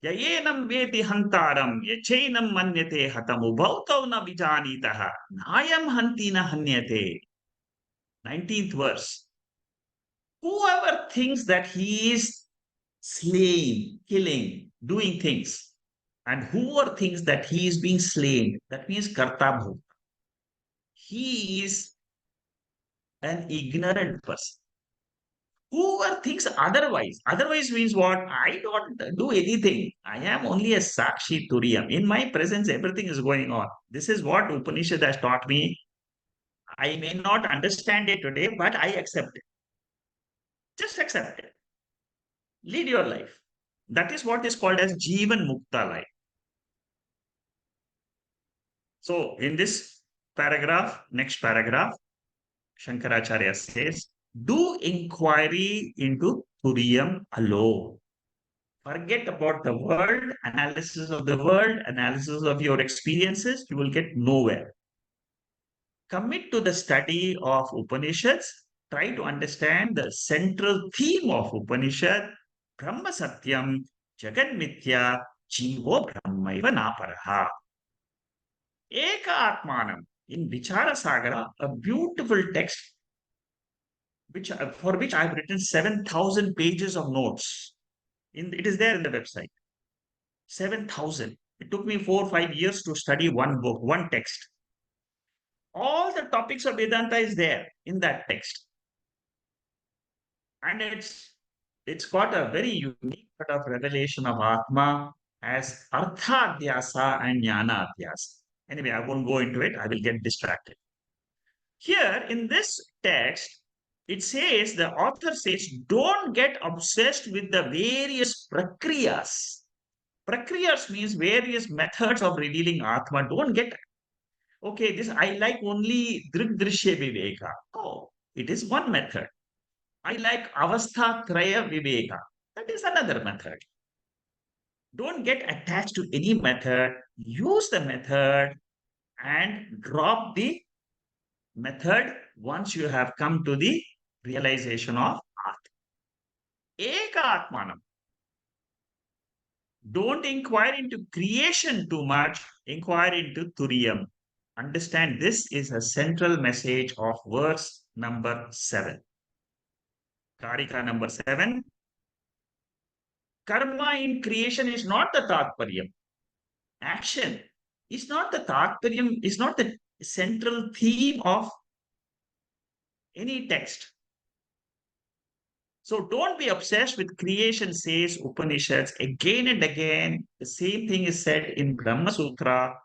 Yayenam veti hantaram, yachainam manyate hatam, ubhautau na vijanitaha, nayam hanti na hanyate. 19th verse. Whoever thinks that he is slaying, killing, doing things, and whoever thinks that he is being slain, that means karta bhota. He is an ignorant person. Whoever thinks otherwise means what? I don't do anything. I am only a Sākṣī Turīya. In my presence, everything is going on. This is what Upanishad has taught me. I may not understand it today, but I accept it. Just accept it. Lead your life. That is what is called as Jivan Mukta life. So, in this paragraph, next paragraph, Shankaracharya says, do inquiry into Turiyam alone. Forget about the world, analysis of the world, analysis of your experiences. You will get nowhere. Commit to the study of Upanishads. Try to understand the central theme of Upanishad, Brahma Satyam, Jagat Mithya, Jivo Brahmaiva Naparaha. Eka Atmanam, in Vichara Sagara, a beautiful text for which I have written 7,000 pages of notes. It is there in the website. 7,000. It took me 4 or 5 years to study one book, one text. All the topics of Vedanta is there in that text. And it's got a very unique sort of revelation of Atma as Artha Adhyasa and Jnana Adhyasa. Anyway, I won't go into it. I will get distracted. Here in this text, it says, the author says, don't get obsessed with the various prakriyas. Prakriyas means various methods of revealing Atma. Don't get, okay, this I like only Drigdrishya Viveka. Oh, it is one method. I like Avastha Traya Viveka. That is another method. Don't get attached to any method. Use the method and drop the method once you have come to the realization of Atma. Eka Atmanam. Don't inquire into creation too much. Inquire into Turiyam. Understand this is a central message of verse number 7. Karika number 7. Karma in creation is not the Tatparyam. Action is not the Tatparyam, is not the central theme of any text. So don't be obsessed with creation, says Upanishads. Again and again, the same thing is said in Brahma Sutra,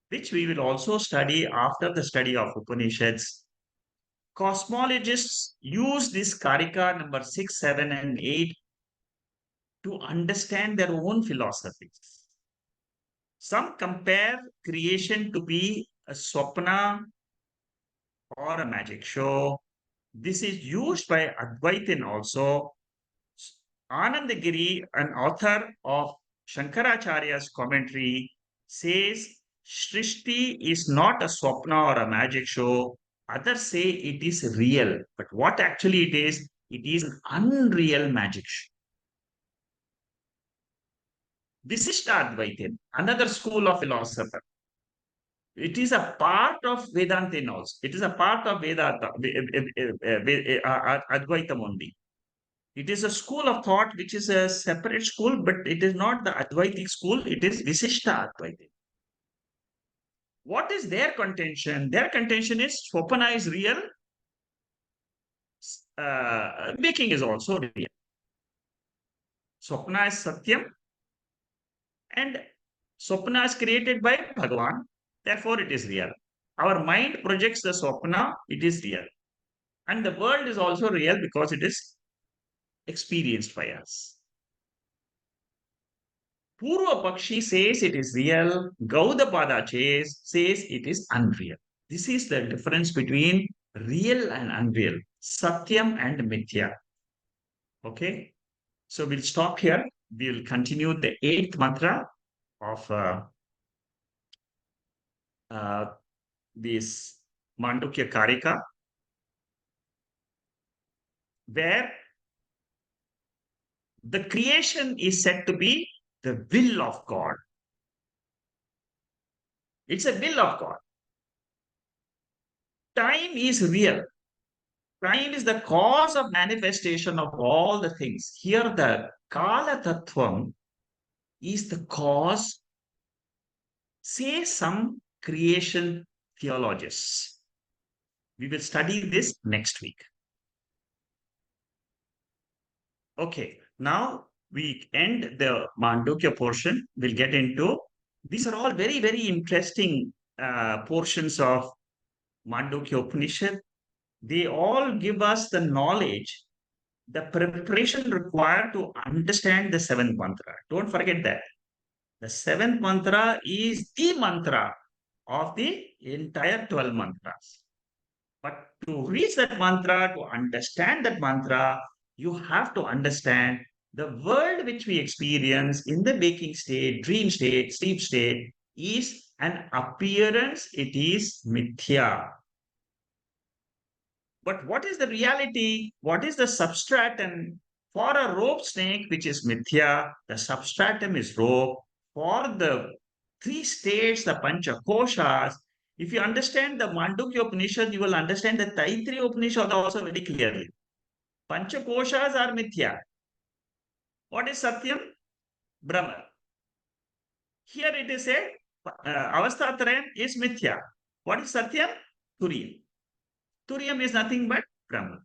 which we will also study after the study of Upanishads. Cosmologists use this Karika number 6, 7, and 8 to understand their own philosophies. Some compare creation to be a swapna or a magic show. This is used by Advaitin also. Anandagiri, an author of Shankaracharya's commentary, says Srishti is not a swapna or a magic show. Others say it is real. But what actually it is an unreal magic show. Visishta Advaitin, another school of philosopher. It is a part of Vedanta also. It is a part of Vedanta, Advaitam only. It is a school of thought which is a separate school, but it is not the Advaitic school. It is Visishta Advaita. What is their contention? Their contention is Swapana is real. Waking is also real. Swapna is Satyam. And Swapna is created by Bhagavan. Therefore, it is real. Our mind projects the Swapna. It is real. And the world is also real because it is experienced by us. Purva Pakshi says it is real. Gaudapada says it is unreal. This is the difference between real and unreal. Satyam and Mithya. Okay. So we'll stop here. We'll continue the 8th mantra of this Mandukya Kārika, where the creation is said to be the will of God. It's a will of God. Time is real. Time is the cause of manifestation of all the things. Here, the Kala Tattvam is the cause, say some creation theologists. We will study this next week. Okay, now we end the Mandukya portion. We'll get into, these are all very, very interesting portions of Mandukya Upanishad. They all give us the knowledge, the preparation required to understand the seventh mantra. Don't forget that. The seventh mantra is the mantra of the entire 12 mantras. But to reach that mantra, to understand that mantra, you have to understand the world which we experience in the waking state, dream state, sleep state is an appearance, it is mithya. But what is the reality? What is the substratum? For a rope snake, which is mithya, the substratum is rope. For the three states, the pancha koshas, if you understand the Mandukya Upanishad, you will understand the Taittiriya Upanishad also very clearly. Pancha koshas are mithya. What is Satyam? Brahman. Here it is a Avasthatrayam is mithya. What is Satyam? Turīya. Turiyam is nothing but Brahman.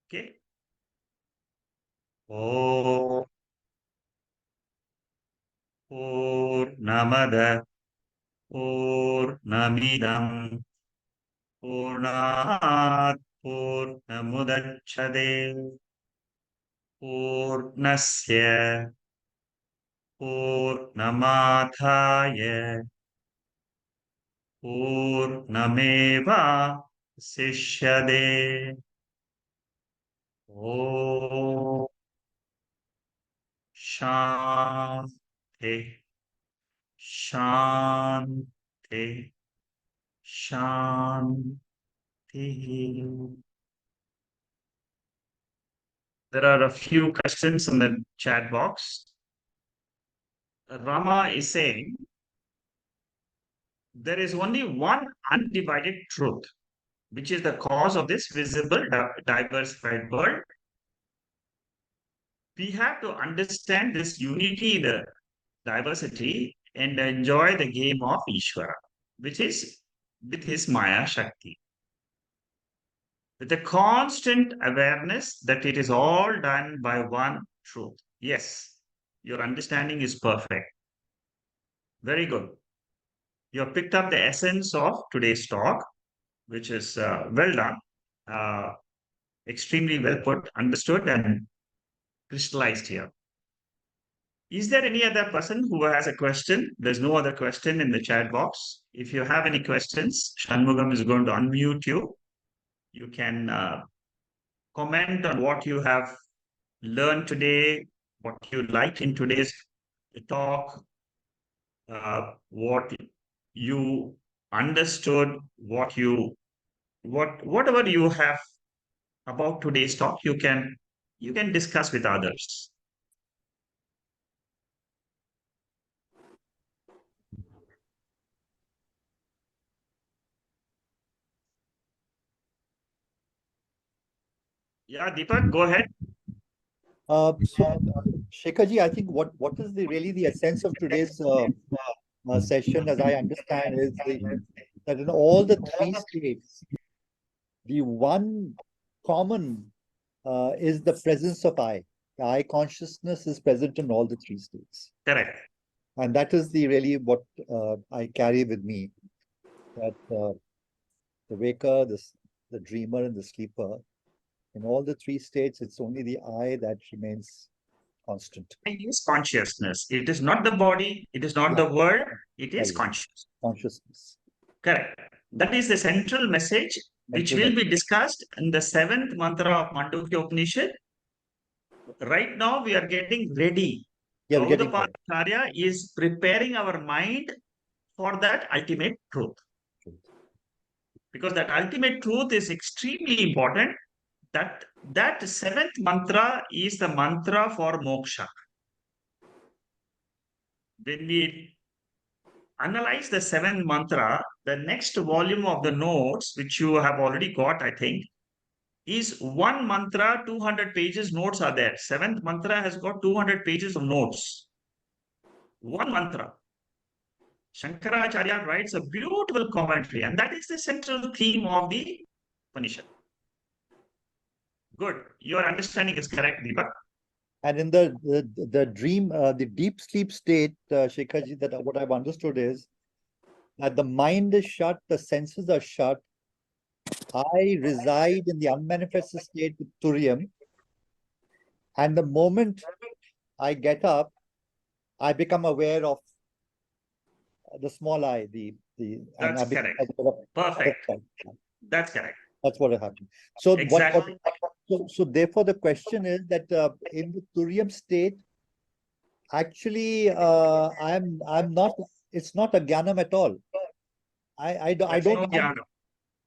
Okay. Oh. Purnamada Purnamidam Purnat Purnamudacchade Purnasya Purnamadhaya Purnameva Sishyade. Om Shanti Shanti Shanti. There are a few questions in the chat box. Rama is saying, there is only one undivided truth, which is the cause of this visible, diversified world. We have to understand this unity, the diversity, and enjoy the game of Ishvara, which is with his Maya Shakti. With a constant awareness that it is all done by one truth. Yes, your understanding is perfect. Very good. You have picked up the essence of today's talk, which is well done, extremely well put, understood, and crystallized here. Is there any other person who has a question? There's no other question in the chat box. If you have any questions, Shanmugam is going to unmute you. You can comment on what you have learned today, what you liked in today's talk, what you understood, whatever you have about today's talk, you can discuss with others. Yeah, Deepak, go ahead. Shekharji, I think what is really the essence of today's session, as I understand, is that in all the three states, the one common is the presence of I. The I consciousness is present in all the three states. Correct. And that is really what I carry with me, that the waker, the dreamer, and the sleeper, in all the three states, it's only the I that remains constant. It is consciousness. It is not the body. It is not the world. It is consciousness. Correct. That is the central message which will be discussed in the seventh mantra of Mandukya Upanishad. Right now, we are getting ready. Yeah, Gaudapada is preparing our mind for that ultimate truth. Because that ultimate truth is extremely important. That seventh mantra is the mantra for moksha. When we analyze the seventh mantra, the next volume of the notes, which you have already got, I think, is one mantra, 200 pages notes are there. Seventh mantra has got 200 pages of notes. One mantra. Shankaracharya writes a beautiful commentary, and that is the central theme of the Upanishad. Good. Your understanding is correct, Deepak. And in the dream, the deep sleep state, Shekharji, that what I've understood is that the mind is shut, the senses are shut. I reside in the unmanifested state with Turīya, and the moment I get up, I become aware of the small I, That's correct. Perfect. That's correct. That's what happened. So exactly. So therefore the question is that in the Turīya state, actually I'm not. It's not a jnanam at all. I don't. There's no jnanam.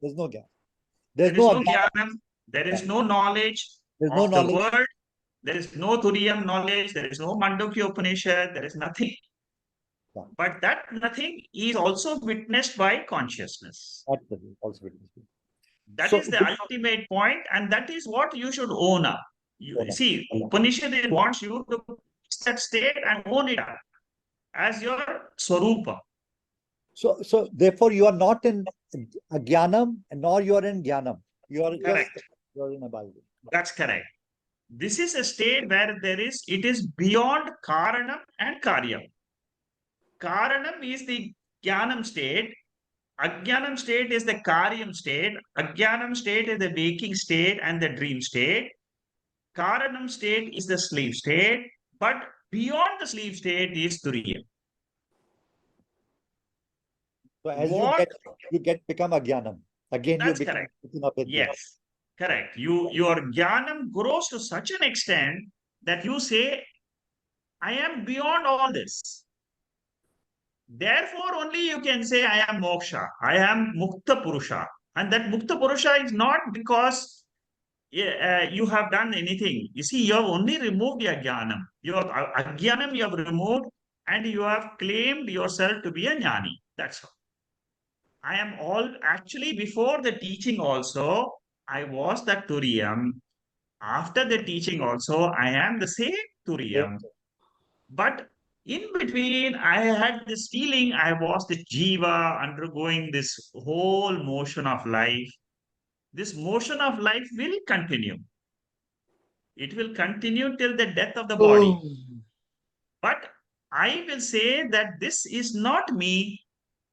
There's no jnanam. There is no jnanam. There is no knowledge of the word. There is no Turīya knowledge. There is no Mandukya Upanishad. There is nothing. Yeah. But that nothing is also witnessed by consciousness. Absolutely, also witnessed. That is the ultimate point, and that is what you should own up. You see, Upanishad wants you to fix that state and own it up as your swarupa. So therefore you are not in jnanam, nor you are in jnanam. You are correct. You are in abhaya. That's correct. This is a state where it is beyond karanam and karyam. Karanam is the jnanam state. Ajnanam state is the karyam state. Ajnanam state is the waking state and the dream state. Karanam state is the sleep state. But beyond the sleep state is Turīya. So as you become ajnanam. Again, that's you become correct. Yes, correct. Your jnanam grows to such an extent that you say, I am beyond all this. Therefore, only you can say, I am moksha, I am mukta purusha. And that mukta purusha is not because you have done anything. You see, you have only removed your jnanam. Your ajnanam you have removed, and you have claimed yourself to be a jnani. That's all. I am actually before the teaching also, I was that Turīya. After the teaching also, I am the same Turīya. But in between, I had this feeling I was the jiva undergoing this whole motion of life. This motion of life will continue. It will continue till the death of the body. But I will say that this is not me.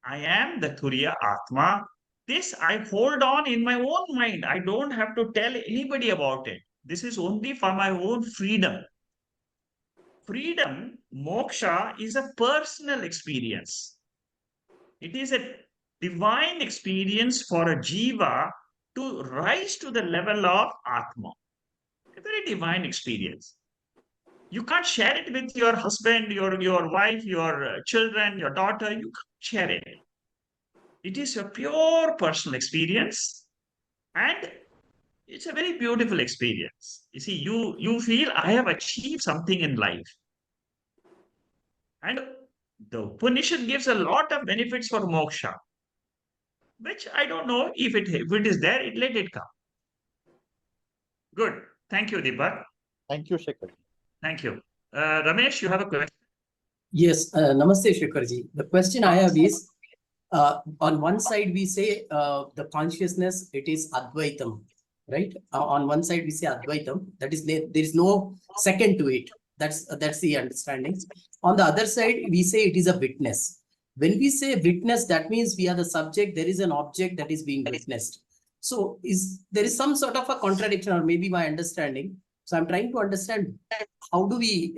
I am the Turīya Atma. This I hold on in my own mind. I don't have to tell anybody about it. This is only for my own freedom. Freedom, moksha, is a personal experience. It is a divine experience for a jiva to rise to the level of Atma. A very divine experience. You can't share it with your husband, your wife, your children, your daughter. You can't share it. It is a pure personal experience, and it's a very beautiful experience. You see, you feel I have achieved something in life. And the Upanishad gives a lot of benefits for moksha, which I don't know if it is there, let it come. Good. Thank you, Deepak. Thank you, Shekhar. Thank you. Ramesh, you have a question? Yes, Namaste, Shekharji. The question I have is, on one side we say the consciousness, it is Advaitam, right? On one side we say Advaitam, that is there is no second to it. That's the understanding. On the other side, we say it is a witness. When we say witness, that means we are the subject, there is an object that is being witnessed. So there is some sort of a contradiction, or maybe my understanding. So I'm trying to understand how do we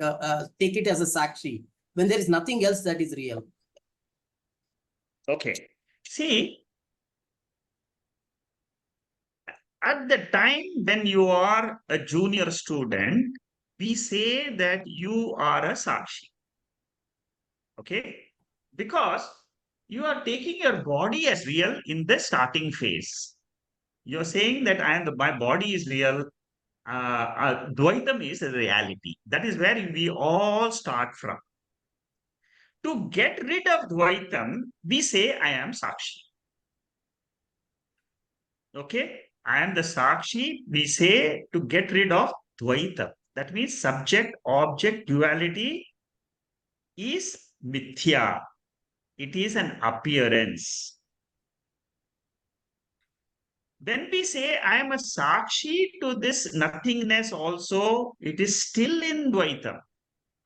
take it as a Sākṣī when there is nothing else that is real. Okay. See, at the time when you are a junior student, we say that you are a Sākṣī. Okay? Because You are taking your body as real in the starting phase. You're saying that my body is real. Dvaitam is a reality. That is where we all start from. To get rid of Dvaitam, we say, I am Sākṣī. Okay? I am the Sākṣī. We say to get rid of Dvaitam. That means subject-object duality is mithya. It is an appearance. When we say I am a Sākṣī to this nothingness also, it is still in Dvaitam.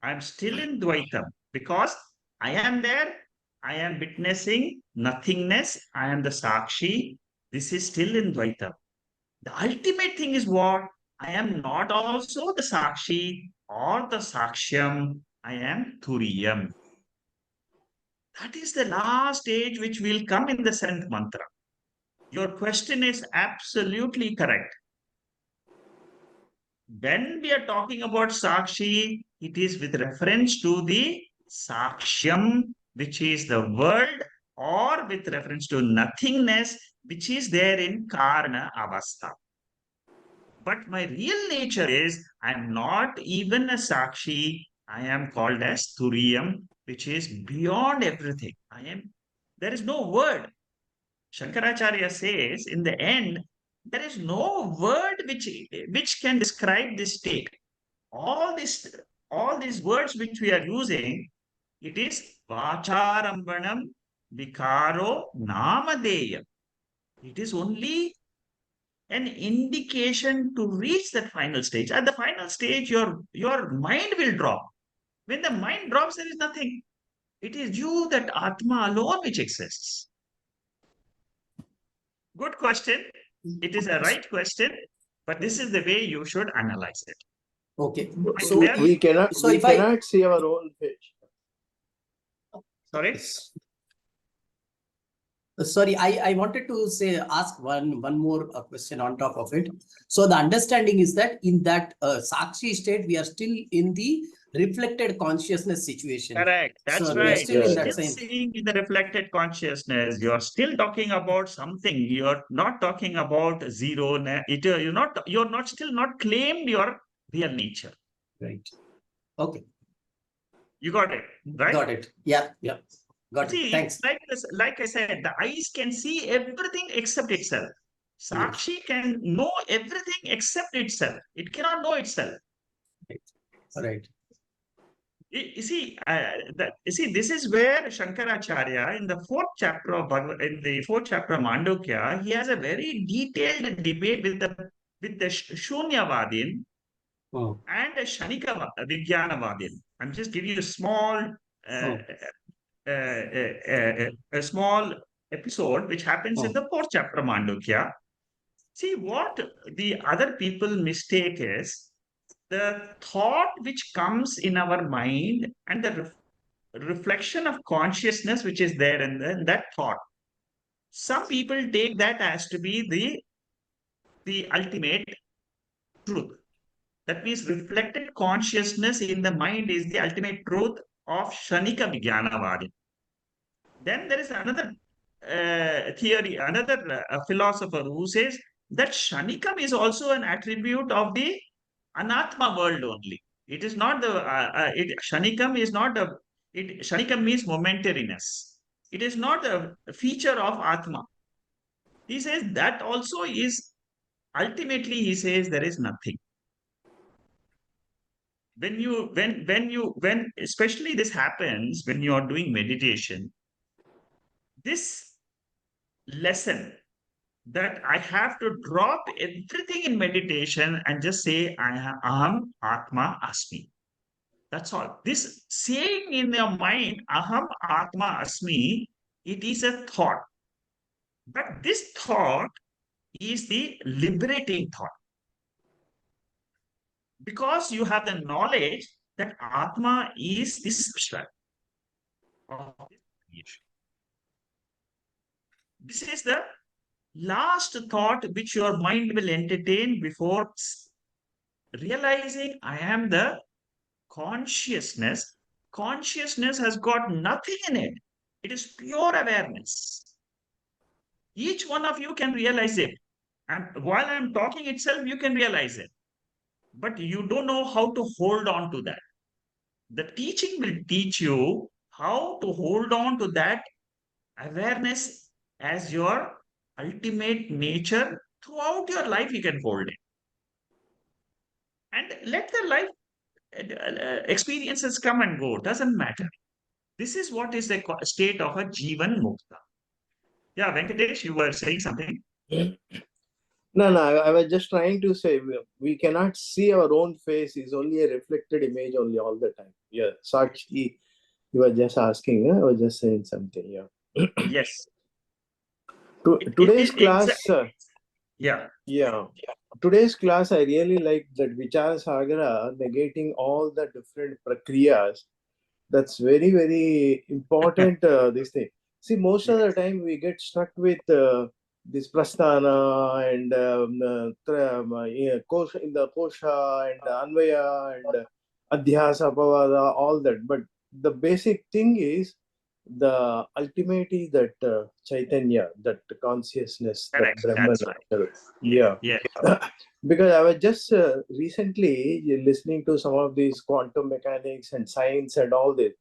I am still in Dvaitam because I am there. I am witnessing nothingness. I am the Sākṣī. This is still in Dvaitam. The ultimate thing is what? I am not also the Sākṣī or the Sākṣyam. I am Turīyam. That is the last stage which will come in the 7th mantra. Your question is absolutely correct. When we are talking about Sākṣī, it is with reference to the Sākṣyam, which is the world, or with reference to nothingness, which is there in Karana Avastha. But my real nature is, I am not even a Sākṣī. I am called as Turīyam, which is beyond everything. There is no word. Shankaracharya says, in the end, there is no word which can describe this state. All these words which we are using, it is vacharambanam vikaro namadeyam. It is only an indication to reach that final stage. At the final stage, your mind will drop. When the mind drops, there is nothing. It is you, that Atma alone, which exists. Good question. It is a right question, but this is the way you should analyze it. Okay. So we cannot see our own page. Sorry? Sorry, I wanted to ask one more question on top of it. So the understanding is that in that Sākṣī state, we are still in the reflected consciousness situation. Correct. That's So right. we are still in that Still same. seeing in the reflected consciousness. You're still talking about something. You're not talking about zero. You're not still not claimed your real nature. Right. Okay. You got it, right? Got it. Yeah. Got See, it. Thanks. like I said, the eyes can see everything except itself. Sākṣī can know everything except itself. It cannot know itself. Right. You see, this is where Shankaracharya, in the 4th chapter of Mandukya, he has a very detailed debate with the Shunyavadin and the Shanika Vijnanavadin. I'm just giving you a small episode which happens in the 4th chapter of Mandukya. See, what the other people mistake is the thought which comes in our mind and the reflection of consciousness which is there in that thought. Some people take that as to be the ultimate truth. That means reflected consciousness in the mind is the ultimate truth of Shanika Vijnanavadi. Then there is another theory, another philosopher who says that Shanikam is also an attribute of the Anatma world only. It is not the Shanikam is not the Shanikam means momentariness. It is not a feature of Atma. He says that also is ultimately, he says there is nothing. When especially this happens when you are doing meditation, this lesson that I have to drop everything in meditation and just say, Aham Atma Asmi. That's all. This saying in your mind, Aham Atma Asmi, it is a thought. But this thought is the liberating thought. Because you have the knowledge that Atma is the substratum of this creation. This is the last thought which your mind will entertain before realizing I am the consciousness. Consciousness has got nothing in it. It is pure awareness. Each one of you can realize it. And while I'm talking itself, you can realize it. But you don't know how to hold on to that. The teaching will teach you how to hold on to that awareness as your ultimate nature. Throughout your life, you can hold it. And let the life experiences come and go. Doesn't matter. This is what is the state of a Jivan Mukta. Yeah, Venkatesh, you were saying something. No, I was just trying to say we cannot see our own face, is only a reflected image only all the time. Yeah, Sākṣī, you were just asking, I was just saying something. Yeah. Yes. Today's class, yeah. Today's class, I really like that Vichara Sagara negating all the different prakriyas. That's very, very important. This thing. See, most of the time we get stuck with this prasthana and kosha, in the kosha and anvaya and adhyasa, pavada, all that. But the basic thing is the ultimate is that Chaitanya, that consciousness, Correct. that Brahman. That's right. Yeah. Yeah. Because I was just recently listening to some of these quantum mechanics and science and all this.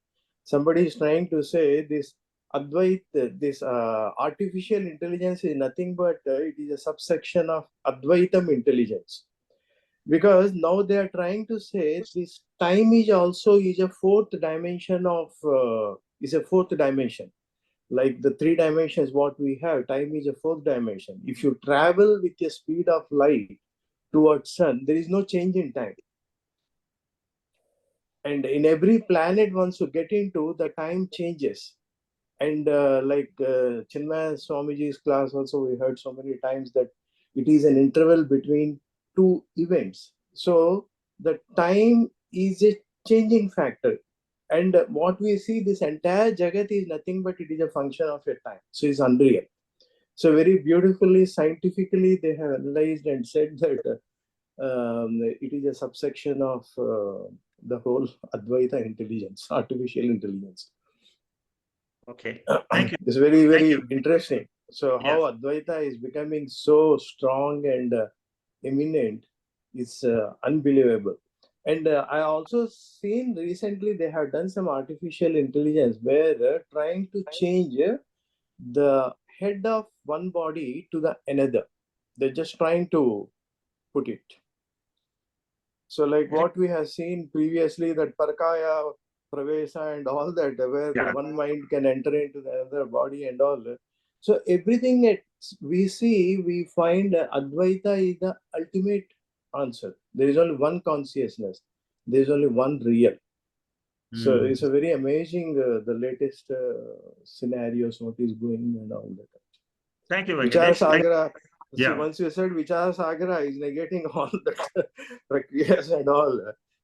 Somebody is trying to say this Advaita, this artificial intelligence is nothing but it is a subsection of Advaitam intelligence. Because now they are trying to say this time is also is a fourth dimension of is a fourth dimension. Like the three dimensions what we have, time is a fourth dimension. If you travel with the speed of light towards sun, there is no change in time. And in every planet once you get into, the time changes. And like Chinmaya Swamiji's class also, we heard so many times that it is an interval between two events. So the time is a changing factor. And what we see, this entire Jagat is nothing but it is a function of your time. So it's unreal. So very beautifully, scientifically, they have analyzed and said that it is a subsection of the whole Advaita intelligence, artificial intelligence. Okay. Thank you. It's very, very interesting. So how Advaita is becoming so strong and eminent is unbelievable. And I also seen recently they have done some artificial intelligence where trying to change the head of one body to the another. They're just trying to put it. So like what we have seen previously, that Parkaya, Pravesa and all that, where the one mind can enter into the other body and all. So everything we see, we find Advaita is the ultimate answer. There is only one consciousness. There is only one real. So it's a very amazing, the latest scenarios, what is going and all that. Thank you, Vichara Venkatesh. Sagara. So once you said Vichara Sagara is negating all the prakriyas and all.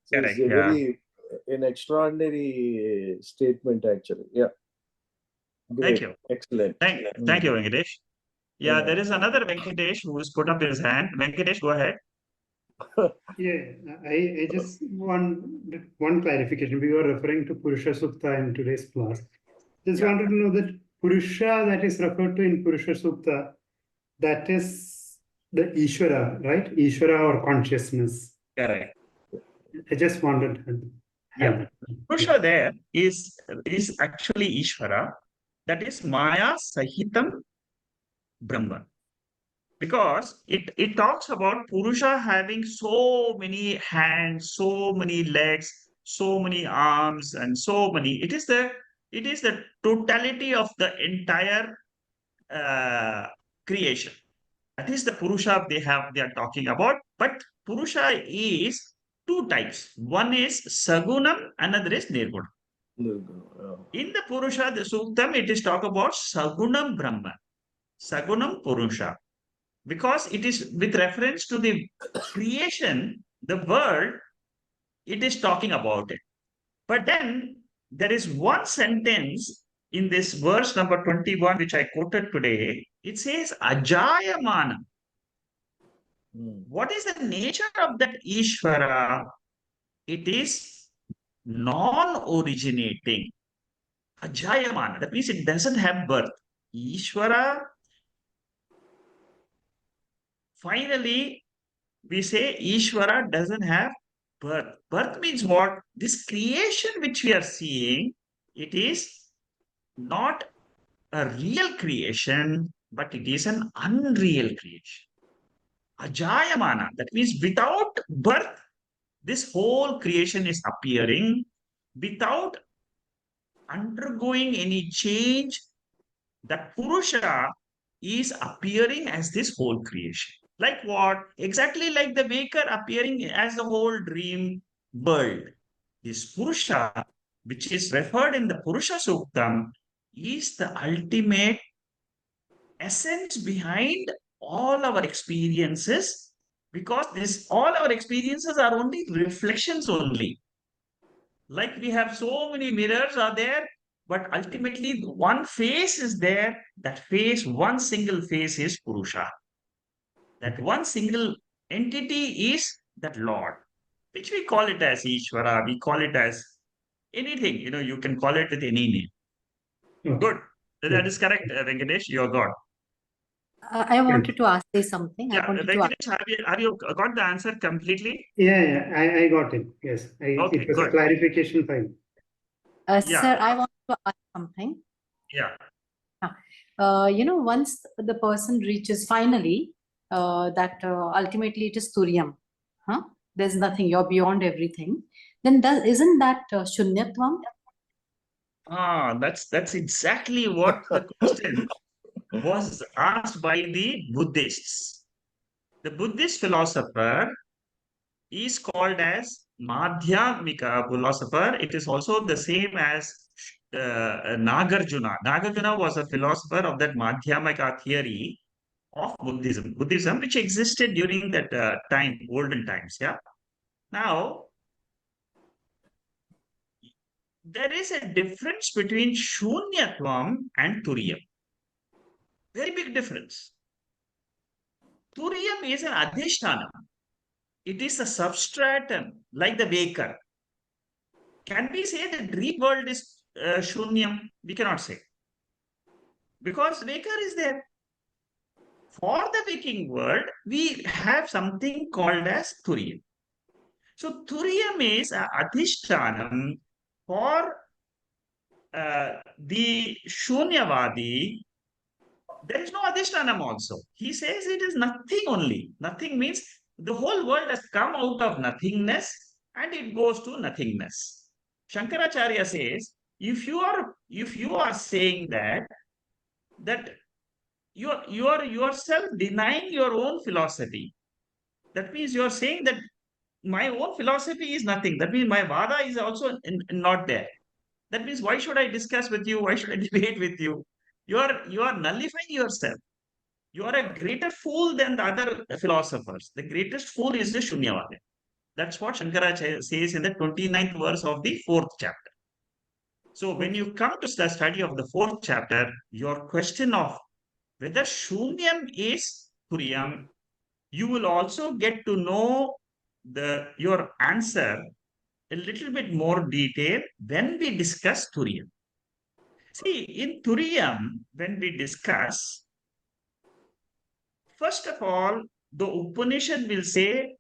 So it's a very an extraordinary statement actually. Yeah. Great. Thank you. Excellent. Thank you, Venkatesh. Yeah, there is another Venkatesh who has put up his hand. Venkatesh, go ahead. I just want one clarification. We were referring to Purusha Sukta in today's class. Just wanted to know that Purusha that is referred to in Purusha Sukta, that is the Ishvara, right? Ishvara or consciousness. Correct. I just wanted to Purusha there is actually Ishvara. That is Maya Sahitam Brahman. Because it talks about Purusha having so many hands, so many legs, so many arms, and so many. It is the totality of the entire creation. That is the Purusha they are talking about. But Purusha is two types. One is Sagunam, another is Nirgunam. In the Purusha, the Suktam, it is talk about Sagunam Brahman, Sagunam Purusha. Because it is with reference to the creation, the world, it is talking about it. But then there is one sentence in this verse number 21, which I quoted today. It says, Ajayamana. What is the nature of that Ishvara? It is non-originating. ajayamana. That means it doesn't have birth. Ishvara, finally, we say Ishvara doesn't have birth. Birth means what? This creation which we are seeing, it is not a real creation, but it is an unreal creation. Ajayamana, that means without birth, this whole creation is appearing without undergoing any change. That Purusha is appearing as this whole creation. Like what? Exactly like the waker appearing as the whole dream world. This Purusha, which is referred in the Purusha Suktam, is the ultimate essence behind all our experiences, because all our experiences are only reflections only. Like we have so many mirrors are there, but ultimately one face is there. That face, one single face is Purusha. That one single entity is that Lord, which we call it as Ishvara, we call it as anything, you can call it with any name. Okay. Good. That is correct, Venkatesh, you're God. I wanted to ask you something. I Yeah, wanted to ask. Venkatesh, have you got the answer completely? Yeah, I got it. Yes, Okay, it was a good. clarification file. Yeah. Sir, I want to ask something. Yeah. Once the person reaches finally that ultimately it is Turiyam, there's nothing, you're beyond everything, then isn't that Shunyatvam? That's exactly what the question was asked by the Buddhists. The Buddhist philosopher is called as Madhyamika philosopher. It is also the same as Nagarjuna. Nagarjuna was a philosopher of that Madhyamika theory of Buddhism, which existed during that time, olden times. Yeah. Now, there is a difference between Shunyatvam and Turiyam. Very big difference. Turiyam is an adhishtanam. It is a substratum, like the waker. Can we say the dream world is Shunyam? We cannot say. Because waker is there. For the waking world, we have something called as Turiyam. So Turiyam is an adhishtanam for the Shunyavadi. There is no adhishtanam also. He says it is nothing only. Nothing means the whole world has come out of nothingness and it goes to nothingness. Shankaracharya says, if you are saying that you are yourself denying your own philosophy, that means you are saying that my own philosophy is nothing. That means my vada is also not there. That means why should I discuss with you? Why should I debate with you? You are nullifying yourself. You are a greater fool than the other philosophers. The greatest fool is the Shunyavadi. That's what Shankaracharya says in the 29th verse of the 4th chapter. So when you come to the study of the 4th chapter, your question of whether Shunyam is Turiyam, you will also get to know your answer a little bit more detail when we discuss Turiyam. See, in Turiyam, when we discuss, first of all, the Upanishad will say,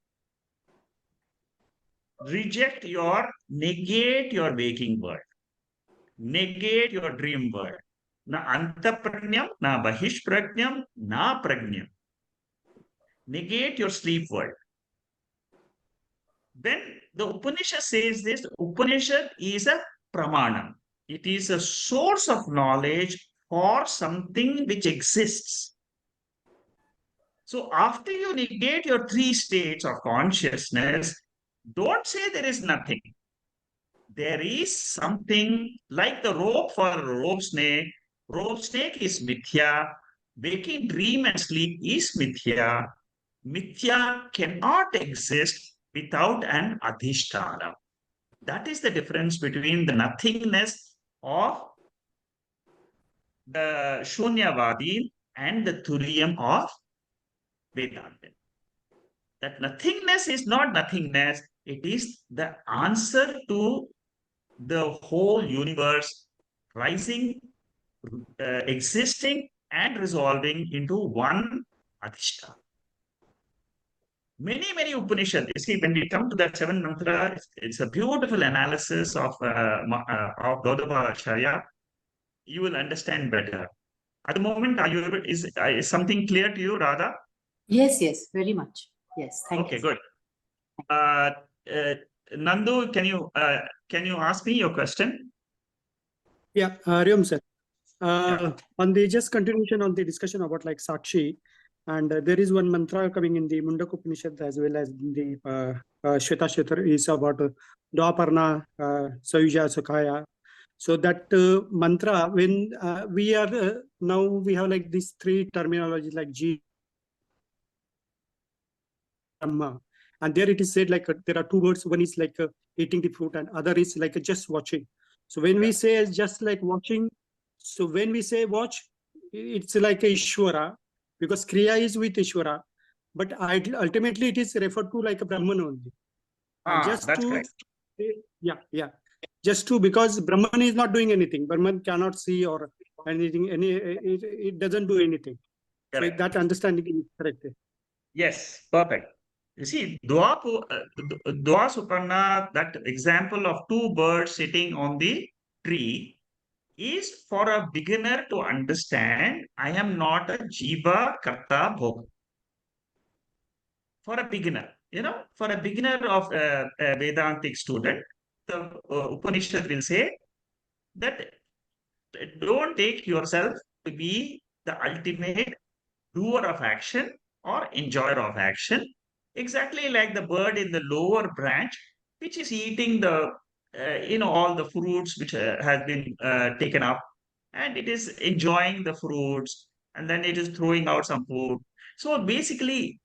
negate your waking world, negate your dream world. Na antaprajnam, na bahishprajnam, na prajnam. Negate your sleep world. When the Upanishad says this, Upanishad is a pramanam. It is a source of knowledge for something which exists. So after you negate your 3 states of consciousness, don't say there is nothing. There is something like the rope for a rope snake. Rope snake is mithya. Waking dream and sleep is mithya. Mithya cannot exist without an adhisthana. That is the difference between the nothingness of the Shunyavadi and the Turiyam of Vedanta. That nothingness is not nothingness. It is the answer to the whole universe rising, existing, and resolving into one Adhishta. Many Upanishads, you see, when we come to that seventh mantra, it's a beautiful analysis of Gaudapada. You will understand better. At the moment, are you able, is something clear to you, Radha? Yes, yes, very much. Yes, thank Okay, you. good. Nandu, can you ask me your question? Yeah, Hariom sir. On the just continuation on the discussion about like Sākṣī, and there is one mantra coming in the Mandukya Upanishad as well as in the Shveta is about Dvaparna, Sayuja, Sukhaya. So that mantra, when we are now we have like these three terminologies like G, Brahma, and there it is said like there are two words. One is like eating the fruit, and other is like just watching. So when we say just like watching, so when we say watch, it's like a Ishvara, because Kriya is with Ishvara, but ultimately it is referred to like a Brahman only. And just That's to, correct. yeah. Just to, because Brahman is not doing anything. Brahman cannot see or anything, it doesn't do anything. Correct. So that understanding is correct. Yes, perfect. You see, Dvasuparna, that example of two birds sitting on the tree, is for a beginner to understand I am not a Jiva Karta Bhog. For a beginner, for a beginner of a Vedantic student, the Upanishad will say that don't take yourself to be the ultimate doer of action or enjoyer of action, exactly like the bird in the lower branch, which is eating the all the fruits which has been taken up, and it is enjoying the fruits, and then it is throwing out some food. So basically,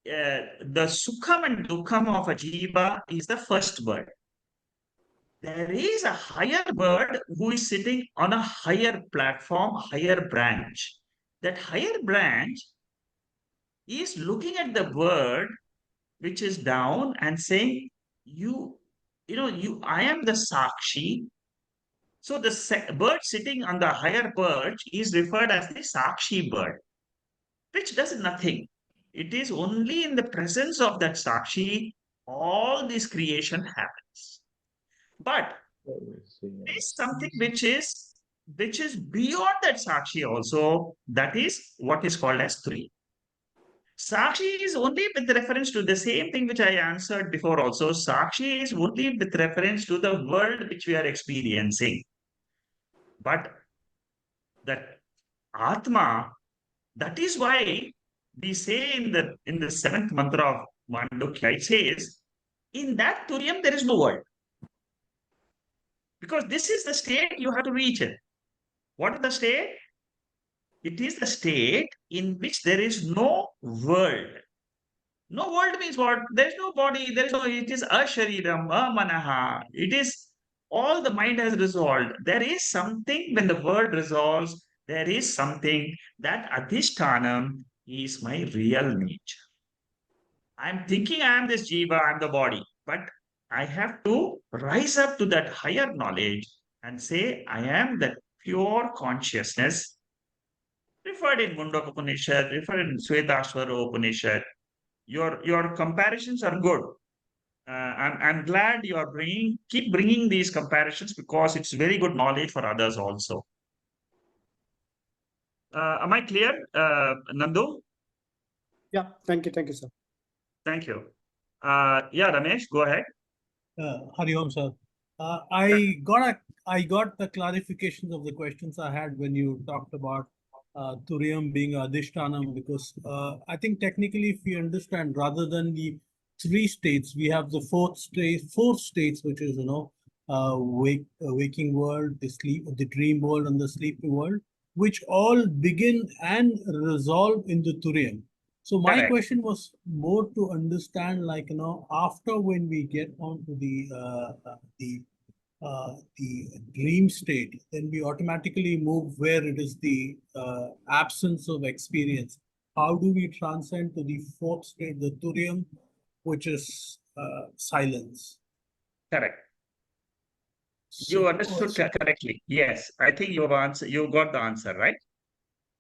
the sukham and dukkham of a jiva is the first bird. There is a higher bird who is sitting on a higher platform, higher branch. That higher branch is looking at the bird which is down and saying, I am the Sākṣī. So the bird sitting on the higher perch is referred as the Sākṣī bird, which does nothing. It is only in the presence of that Sākṣī all this creation happens. But there is something which is beyond that Sākṣī also. That is what is called as Turīya. Sākṣī is only with reference to the same thing which I answered before also. Sākṣī is only with reference to the world which we are experiencing. But that Atma, that is why we say in the seventh mantra of Mandukya, it says, in that Turiyam there is no world. Because this is the state you have to reach it. What is the state? It is the state in which there is no world. No world means what? There is no body, it is ashariram, amanaha. It is all the mind has resolved. There is something when the world resolves, there is something that adhishtanam is my real nature. I'm thinking I am this jiva, I'm the body, but I have to rise up to that higher knowledge and say, I am that pure consciousness referred in Mandukya Upanishad, referred in Shvetashvara Upanishad. Your comparisons are good. I'm glad you are keep bringing these comparisons because it's very good knowledge for others also. Am I clear, Nandu? Yeah, thank you, sir. Thank you. Yeah, Ramesh, go ahead. Hari Om, sir. I got the clarifications of the questions I had when you talked about Turiyam being Adhishtanam, because I think technically, if we understand, rather than the three states, we have the four states, which is waking world, the dream world, and the sleeping world, which all begin and resolve in the Turiyam. So my Correct. question was more to understand, like, after when we get onto the dream state, then we automatically move where it is the absence of experience. How do we transcend to the fourth state, the Turiyam, which is silence? Correct. You understood correctly. Yes, I think you got the answer, right?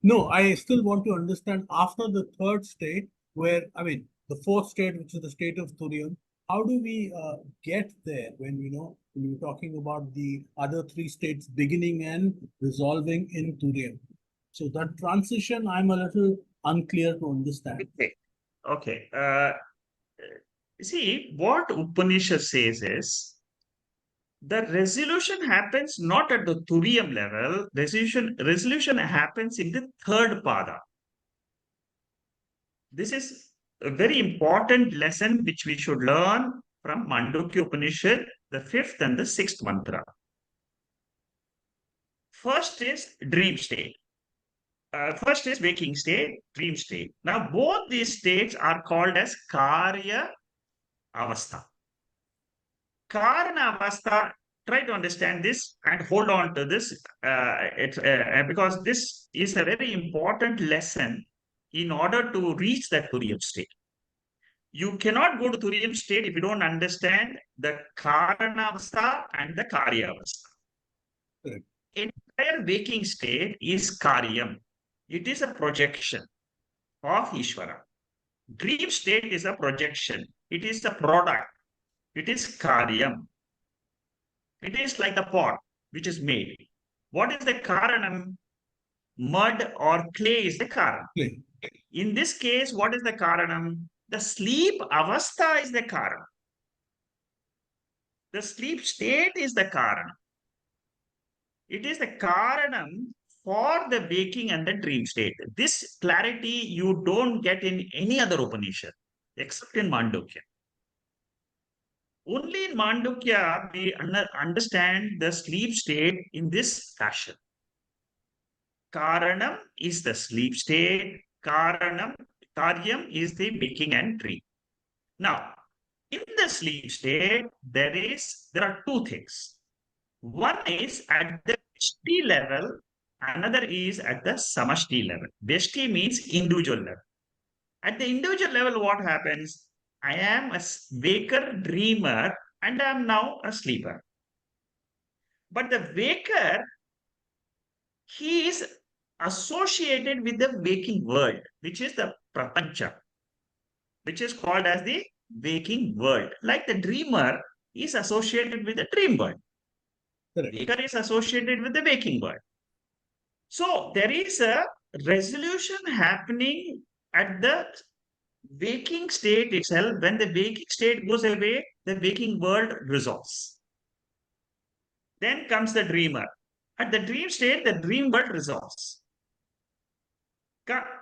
No, I still want to understand after the third state, where, I mean, the fourth state, which is the state of Turīya, how do we get there when when we're talking about the other three states beginning and resolving in Turīya? So that transition, I'm a little unclear to understand. Okay. See, what Upanishad says is the resolution happens not at the Turīya level. Resolution happens in the third pada. This is a very important lesson which we should learn from Mandukya Upanishad, the fifth and the sixth mantra. First is dream state. First is waking state, dream state. Now, both these states are called as Karya Avastha. Karana Avastha, try to understand this and hold on to this because this is a very important lesson in order to reach that Turīya state. You cannot go to Turīya state if you don't understand the Karana Avastha and the Karya Avastha. Entire waking state is Karyam. It is a projection of Ishvara. Dream state is a projection. It is a product. It is Karyam. It is like the pot which is made. What is the Karanam? Mud or clay is the Karanam. In this case, what is the Karanam? The sleep avastha is the Karanam. The sleep state is the Karanam. It is the Karanam for the waking and the dream state. This clarity you don't get in any other Upanishad except in Mandukya. Only in Mandukya we understand the sleep state in this fashion. Karanam is the sleep state. Karyam is the waking and dream. Now, in the sleep state, there are two things. One is at the Veshti level, another is at the Samashti level. Veshti means individual level. At the individual level, what happens? I am a waker, dreamer, and I am now a sleeper. But the waker, he is associated with the waking world, which is the prapancha, which is called as the waking world. Like the dreamer is associated with the dream world. The waker is associated with the waking world. So there is a resolution happening at the waking state itself. When the waking state goes away, the waking world resolves. Then comes the dreamer. At the dream state, the dream world resolves.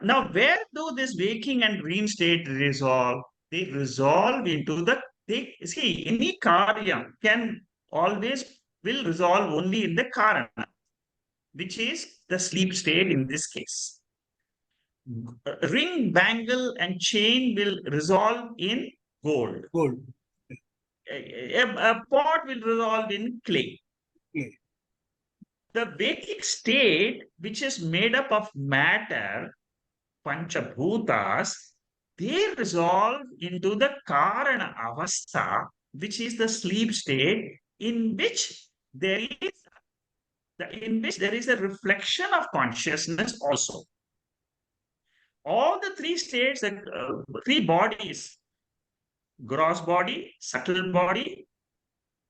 Now, where do this waking and dream state resolve? They resolve into any karya will resolve only in the karana, which is the sleep state in this case. Ring, bangle, and chain will resolve in gold. A pot will resolve in clay. The waking state, which is made up of matter, panchabhutas, they resolve into the karana avastha, which is the sleep state, in which there is a reflection of consciousness also. All the three states, three bodies, gross body, subtle body,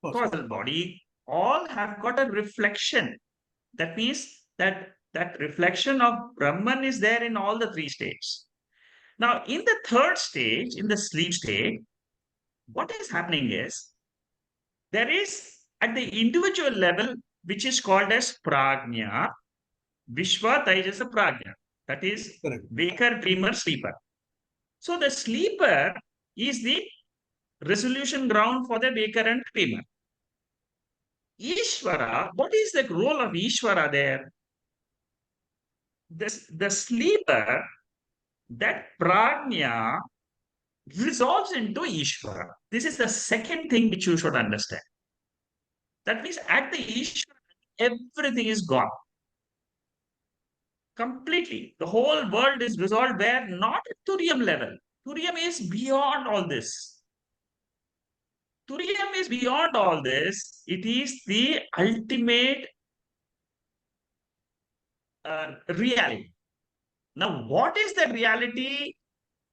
causal body, all have got a reflection. That means that reflection of Brahman is there in all the three states. Now, in the third stage, in the sleep state, what is happening is, there is at the individual level, which is called as prajna, Vishwa Taijasa Prajna. That is waker, dreamer, sleeper. So the sleeper is the resolution ground for the waker and dreamer. Ishvara, what is the role of Ishvara there? The sleeper, that prajna resolves into Ishvara. This is the second thing which you should understand. That means at the Ishvara, everything is gone. Completely. The whole world is resolved where? Not at Turīya level. Turīya is beyond all this. Turiyam is beyond all this. It is the ultimate reality. Now, what is the reality?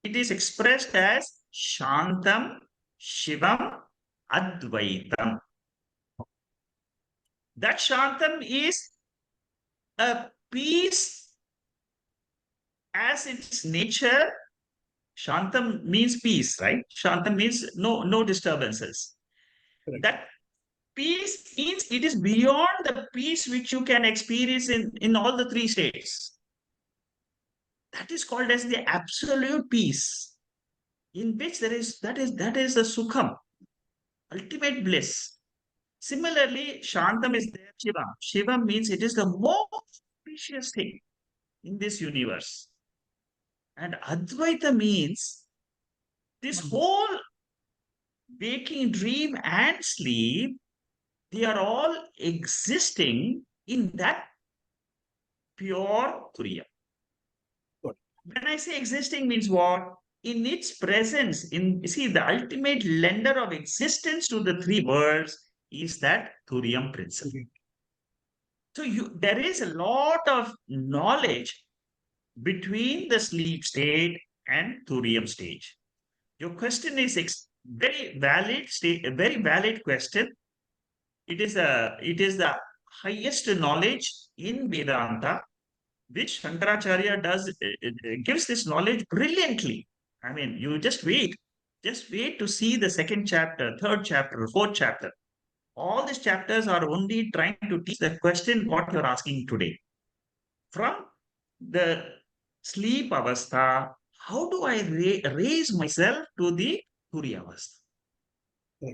It is expressed as Shantam, Shivam, Advaitam. That Shantam is a peace as its nature. Shantam means peace, right? Shantam means no disturbances. Correct. That peace means it is beyond the peace which you can experience in all the three states. That is called as the absolute peace, in which that is the sukham, ultimate bliss. Similarly, Shantam is there, Shivam. Shivam means it is the most precious thing in this universe. And Advaita means this whole waking, dream, and sleep, they are all existing in that pure Turīya. When I say existing means what? In its presence, see, the ultimate lender of existence to the three worlds is that Turiyam principle. So there is a lot of knowledge between the sleep state and Turiyam stage. Your question is very valid question. It is the highest knowledge in Vedanta, which Shankaracharya gives this knowledge brilliantly. I mean, you just wait to see the second chapter, third chapter, fourth chapter. All these chapters are only trying to teach the question what you're asking today. From the sleep avastha, how do I raise myself to the Turīya avastha?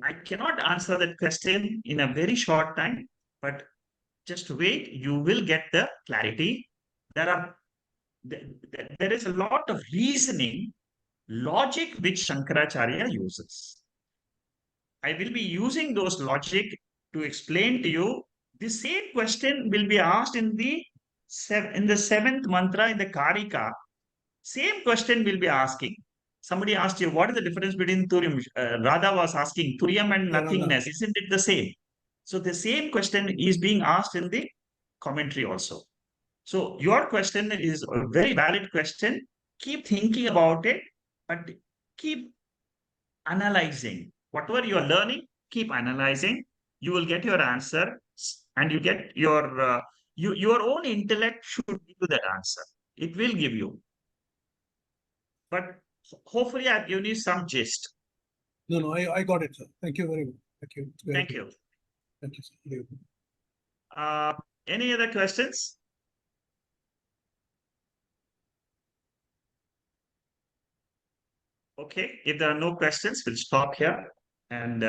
I cannot answer that question in a very short time, but just wait, you will get the clarity. There is a lot of reasoning, logic which Shankaracharya uses. I will be using those logic to explain to you. The same question will be asked in the seventh mantra in the Kārikā. Same question will be asking. Somebody asked you, what is the difference between Turiyam? Radha was asking, Turiyam and nothingness, isn't it the same? So the same question is being asked in the commentary also. So your question is a very valid question. Keep thinking about it, but keep analyzing. Whatever you are learning, keep analyzing. You will get your answer, and you get your own intellect should give you that answer. It will give you. But hopefully I've given you some gist. No, I got it, sir. Thank you very much. Thank you. Thank you. Thank you, sir. Any other questions? Okay, if there are no questions, we'll stop here, and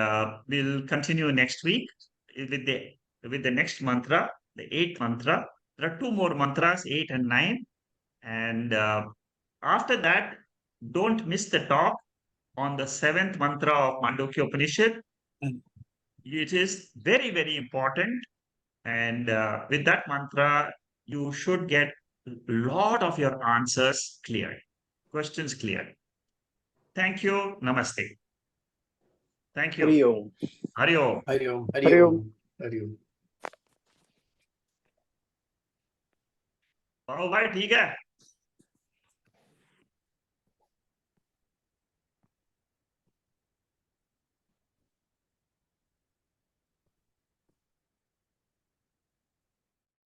we'll continue next week with the next mantra, the 8th mantra. There are 2 more mantras, 8 and 9, and after that, don't miss the talk on the 7th mantra of Mandukya Upanishad. It is very, very important, and with that mantra, you should get a lot of your answers clear, questions clear. Thank you. Namaste. Thank you. Hari Om. Hari Om. Hari Om. Hari Om. Hari Om. भाई ठीक है